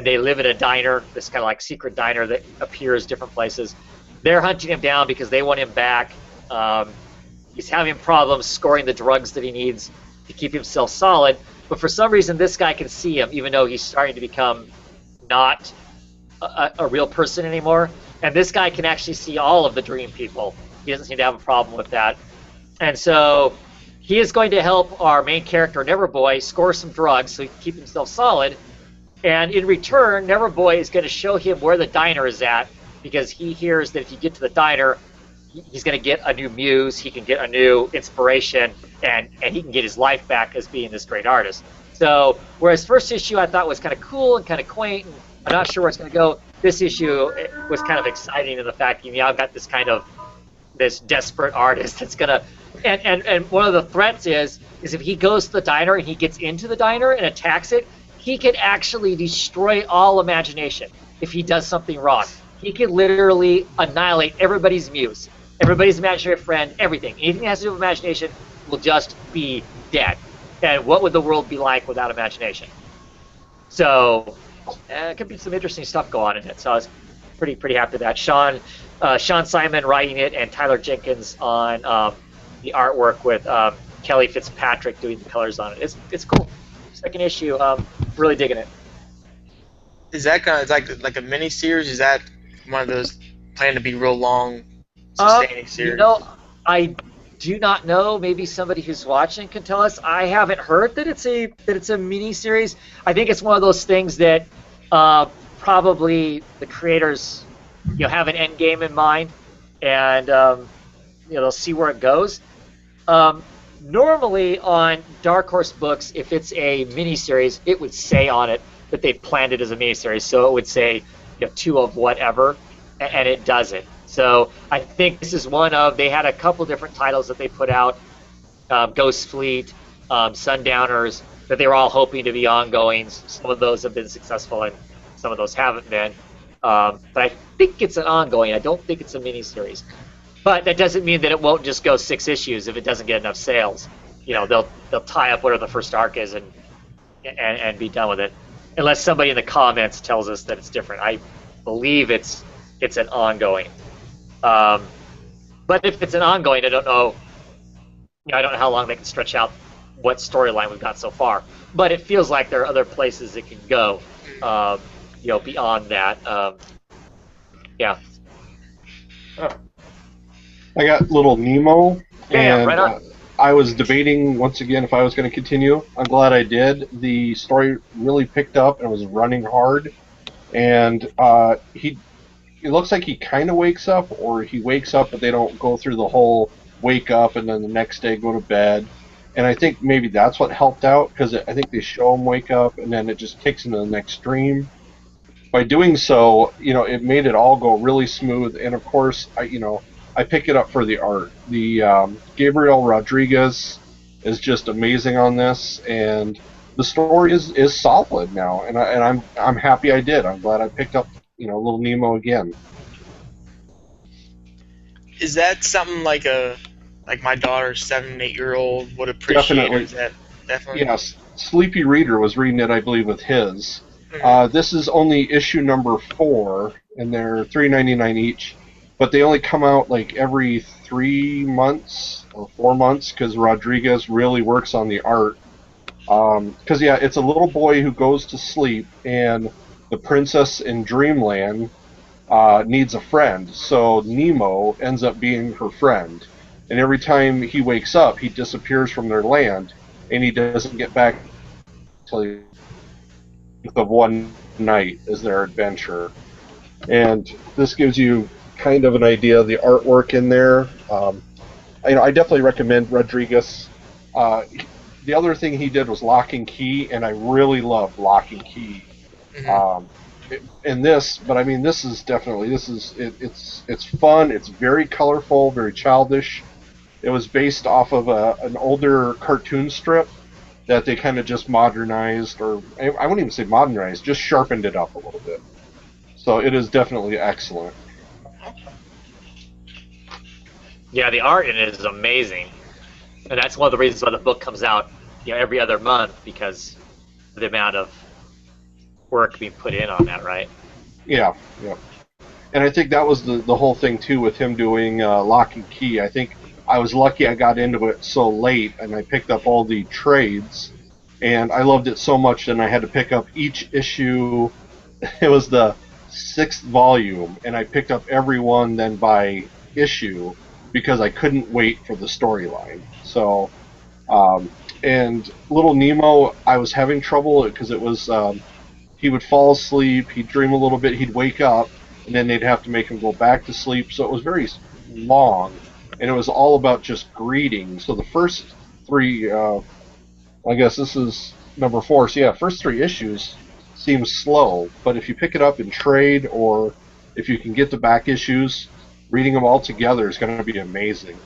they live at a diner, this kind of like secret diner that appears different places. They're hunting him down because they want him back. He's having problems scoring the drugs that he needs to keep himself solid, but for some reason this guy can see him, even though he's starting to become not a real person anymore. And this guy can actually see all of the dream people. He doesn't seem to have a problem with that. And so he is going to help our main character, Neverboy, score some drugs so he can keep himself solid. And in return, Neverboy is going to show him where the diner is at, because he hears that if you get to the diner, he's going to get a new muse, he can get a new inspiration, and he can get his life back as being this great artist. So, whereas first issue I thought was kind of cool and kind of quaint, and I'm not sure where it's going to go, this issue was kind of exciting in the fact that I've got this desperate artist that's going to, and one of the threats is if he goes to the diner and he gets into the diner and attacks it, he can actually destroy all imagination if he does something wrong. He can literally annihilate everybody's muse, everybody's imaginary friend, everything. Anything that has to do with imagination will just be dead. And what would the world be like without imagination? So it could be some interesting stuff going on in it. So I was pretty happy with that. Sean Simon writing it, and Tyler Jenkins on the artwork, with Kelly Fitzpatrick doing the colors on it. It's cool. Second issue, really digging it. Is that kind of like a mini series? Is that one of those planned to be real long, sustaining series? I do not know. Maybe somebody who's watching can tell us. I haven't heard that it's a mini series. I think it's one of those things that probably the creators have an end game in mind, and they'll see where it goes. Normally on Dark Horse books, if it's a miniseries, it would say on it that they planned it as a miniseries. So it would say 2 of whatever, and it doesn't. So I think this is one of, they had a couple different titles that they put out, Ghost Fleet, Sundowners, that they were all hoping to be ongoings. Some of those have been successful and some of those haven't been. But I think it's an ongoing. I don't think it's a miniseries. But that doesn't mean that it won't just go 6 issues if it doesn't get enough sales. They'll tie up whatever the first arc is and be done with it. Unless somebody in the comments tells us that it's different. I believe it's an ongoing. But if it's an ongoing, I don't know. I don't know how long they can stretch out what storyline we've got so far. But it feels like there are other places it can go. Beyond that. Yeah. Oh. I got Little Nemo, and right on. I was debating once again if I was going to continue. I'm glad I did. The story really picked up and was running hard, and it looks like he kind of wakes up, or he wakes up but they don't go through the whole wake up and then the next day go to bed. And I think maybe that's what helped out, because I think they show him wake up and then it just kicks into the next dream. By doing so, it made it all go really smooth. And of course, I pick it up for the art. The Gabriel Rodriguez is just amazing on this, and the story is solid now. And I'm happy I did. I'm glad I picked up Little Nemo again. Is that something like my daughter's 7-8-year-old would appreciate? Definitely. Is that definitely? Yes. Sleepy Reader was reading it, I believe, with his. This is only issue number 4, and they're $3.99 each. But they only come out like every 3 months or 4 months, because Rodriguez really works on the art. Because it's a little boy who goes to sleep, and the princess in Dreamland needs a friend. So Nemo ends up being her friend. And every time he wakes up, he disappears from their land, and he doesn't get back until the one night is their adventure. And this gives you kind of an idea of the artwork in there. I definitely recommend Rodriguez. Uh, the other thing he did was Lock and Key, and I really loved Lock and Key. Hmm. Um, in this, but I mean, it's fun. It's very colorful, very childish. It was based off of an older cartoon strip that they kind of just modernized, or I wouldn't even say modernized, just sharpened it up a little bit. So it is definitely excellent. Yeah, the art in it is amazing, and that's one of the reasons why the book comes out, every other month, because of the amount of work being put in on that, right? Yeah, yeah. And I think that was the whole thing too with him doing Lock and Key. I think I was lucky I got into it so late, and I picked up all the trades, and I loved it so much, and I had to pick up each issue. It was the sixth volume, and I picked up every one then by issue because I couldn't wait for the storyline. So, and Little Nemo, I was having trouble because it was he would fall asleep, he'd dream a little bit, he'd wake up, and then they'd have to make him go back to sleep. So it was very long, and it was all about just greeting. So the first three, I guess this is number four. So yeah, first three issues seem slow, but if you pick it up in trade or if you can get the back issues, reading them all together is going to be amazing.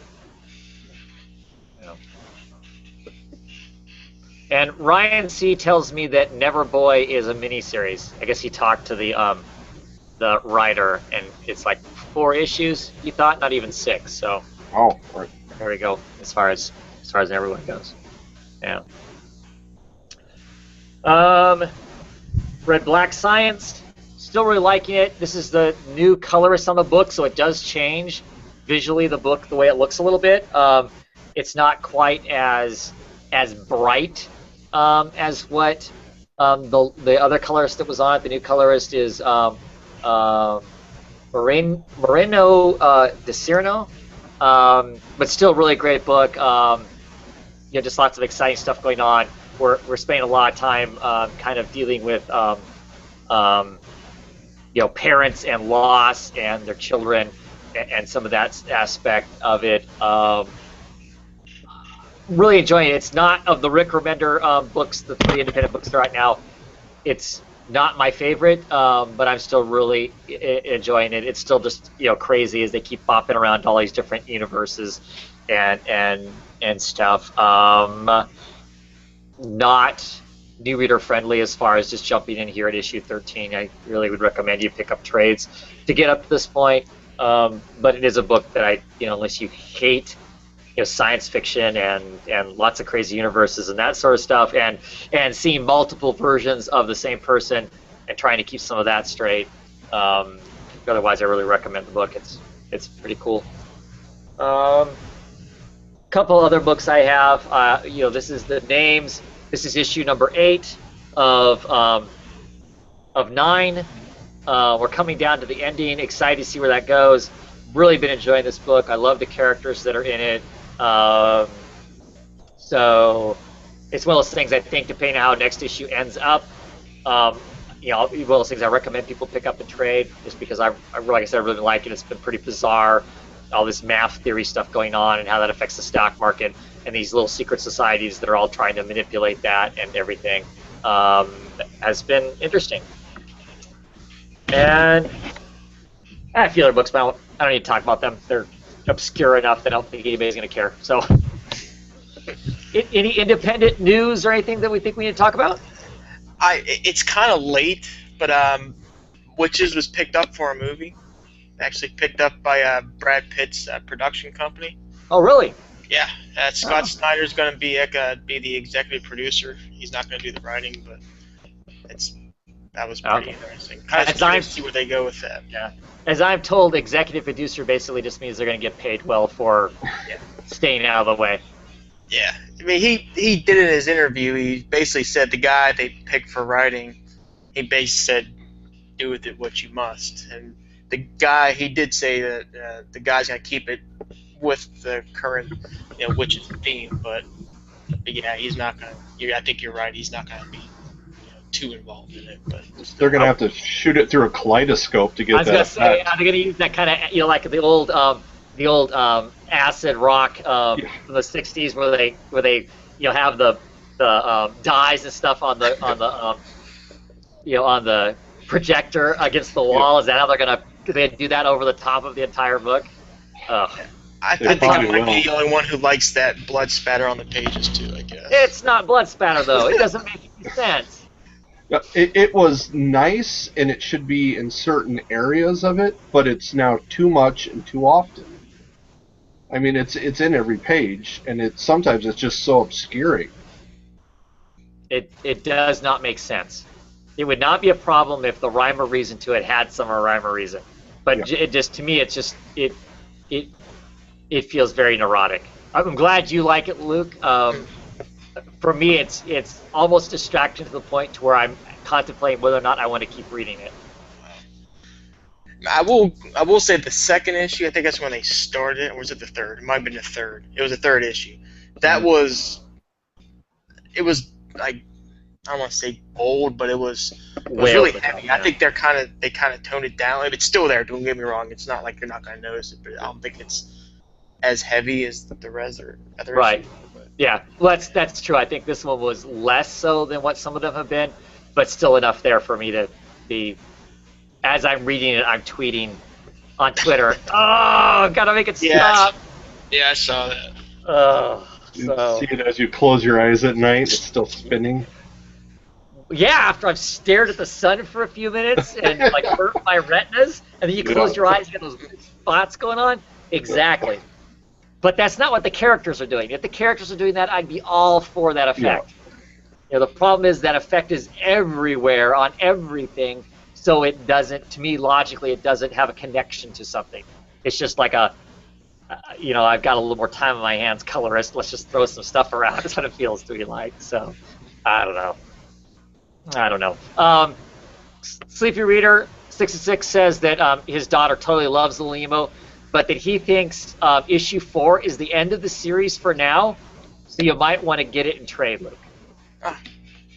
Yeah. And Ryan C tells me that Neverboy is a miniseries. I guess he talked to the writer, and it's like 4 issues. He thought, not even 6. So Oh, right. there we go. As far as Neverboy goes. Yeah. Read Black Science. Still really liking it. This is the new colorist on the book, so it does change visually the book, the way it looks a little bit. It's not quite as bright as what the other colorist that was on it. The new colorist is Moreno de Cyrano, but still really great book. Just lots of exciting stuff going on. We're spending a lot of time kind of dealing with parents and loss and their children and some of that aspect of it. Really enjoying it. It's not of the Rick Remender books, the 3 independent books that are out now. It's not my favorite, but I'm still really enjoying it. It's still just crazy as they keep bopping around all these different universes and stuff. Not new reader friendly as far as just jumping in here at issue 13. I really would recommend you pick up trades to get up to this point. But it is a book that unless you hate science fiction and lots of crazy universes and that sort of stuff, and seeing multiple versions of the same person and trying to keep some of that straight. Otherwise, I really recommend the book. It's pretty cool. Couple other books I have. This is the names. This is issue number 8 of 9. We're coming down to the ending. Excited to see where that goes. Really been enjoying this book. I love the characters that are in it. So it's one of those things, I think, depending on how next issue ends up, one of those things I recommend people pick up and trade, just because like I said, I really like it. It's been pretty bizarre, all this math theory stuff going on and how that affects the stock market and these little secret societies that are all trying to manipulate that and everything. Has been interesting. And I have a few other books, but I don't need to talk about them. They're obscure enough that I don't think anybody's going to care. So, any independent news or anything that we think we need to talk about? It's kind of late, but Witches was picked up for a movie. Actually picked up by Brad Pitt's production company. Oh, really? Yeah, Scott Snyder's going to be the executive producer. He's not going to do the writing, but that was pretty interesting. Kind of curious to see where they go with that. Yeah. As I'm told, executive producer basically just means they're going to get paid well for staying out of the way. Yeah. I mean, he did in his interview, he basically said the guy they picked for writing, he basically said, do with it what you must. And the guy, he did say that the guy's going to keep it with the current Witches theme, but yeah, he's not going to, I think you're right, he's not going to be too involved in it. But they're gonna have to shoot it through a kaleidoscope to get I was that gonna say, effect. are they gonna use that kind of, like the old acid rock Yeah. from the '60s, where they have the dyes and stuff on the on the projector against the wall? Is that how they're gonna do that over the top of the entire book? Ugh. I They think I probably might be will. the only one who likes that blood spatter on the pages too. I guess. It's not blood spatter though. It doesn't make any sense. Yeah, it was nice, and it should be in certain areas of it, but it's now too much and too often. I mean, it's in every page, and sometimes it's just so obscuring. It does not make sense. It would not be a problem if the rhyme or reason to it had some rhyme or reason, but Yeah. it just, to me, it's just it feels very neurotic. I'm glad you like it, Luke. For me, it's almost distracting to the point to where I'm contemplating whether or not I want to keep reading it. I will say the second issue. I think that's when they started. Or was it the third? It might have been the third. It was the third issue. That was. It was like, I don't want to say bold, but it was really heavy. I think they kind of toned it down. It's still there. Don't get me wrong. It's not like you're not going to notice it, but I don't think it's as heavy as the other Right. issues. But Yeah, well, that's true. I think this one was less so than what some of them have been, but still enough there for me to be. As I'm reading it, I'm tweeting on Twitter. Oh, gotta make it stop. Yeah, I saw that. Oh, You so see it as you close your eyes at night; it's still spinning. yeah. After I've stared at the sun for a few minutes and like hurt my retinas, and then you close your eyes and get those spots going on. Exactly. But that's not what the characters are doing. If the characters are doing that, I'd be all for that effect. The problem is that effect is everywhere on everything, so it doesn't, to me, logically, it doesn't have a connection to something. It's just like I've got a little more time on my hands, colorist. Let's just throw some stuff around. That's what it feels to me like. So, I don't know. Sleepy Reader 66 says that his daughter totally loves the Limo, but that he thinks issue 4 is the end of the series for now, so you might want to get it in trade, Luke. Oh,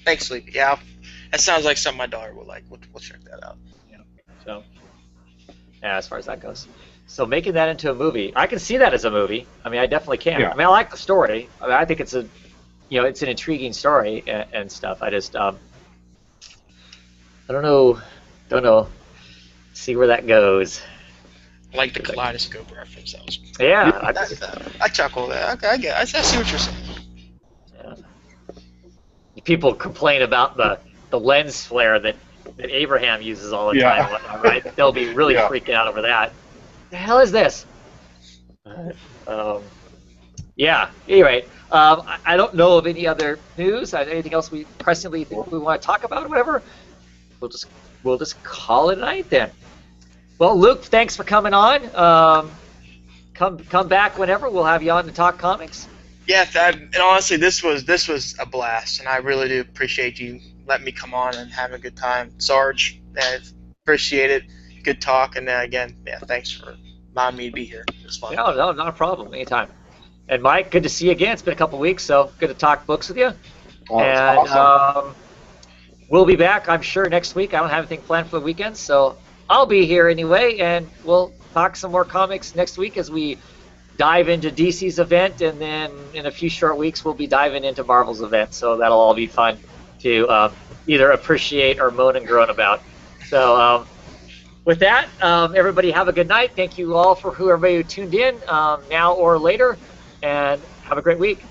thanks, Sleepy. Yeah, that sounds like something my daughter would like. We'll check that out. So, yeah, as far as that goes. So making that into a movie, I can see that as a movie. I mean, I definitely can. Yeah. I mean, I like the story. I mean, I think it's it's an intriguing story and stuff. I just, I don't know. See where that goes. I like the kaleidoscope reference. That was. Yeah, I chuckle at that. Okay, I see what you're saying. people complain about the lens flare that Abraham uses all the time. And whatnot, right? They'll be really freaking out over that. The hell is this? Yeah. Anyway, I don't know of any other news. Anything else we pressingly think we want to talk about or whatever? We'll just call it a night then. Well, Luke, thanks for coming on. Come back whenever. We'll have you on to talk comics. Yeah, and honestly, this was a blast, and I really do appreciate you letting me come on and having a good time. Sarge, I appreciate it. Good talk, and again, yeah, thanks for allowing me to be here. It was fun. No, not a problem. Anytime. And Mike, good to see you again. It's been a couple weeks, so good to talk books with you. Oh, and awesome. We'll be back, I'm sure, next week. I don't have anything planned for the weekend, so I'll be here anyway, and we'll talk some more comics next week as we dive into DC's event, and then in a few short weeks we'll be diving into Marvel's event, so that'll all be fun to either appreciate or moan and groan about. So with that, everybody have a good night. Thank you all for everybody who tuned in now or later, and have a great week.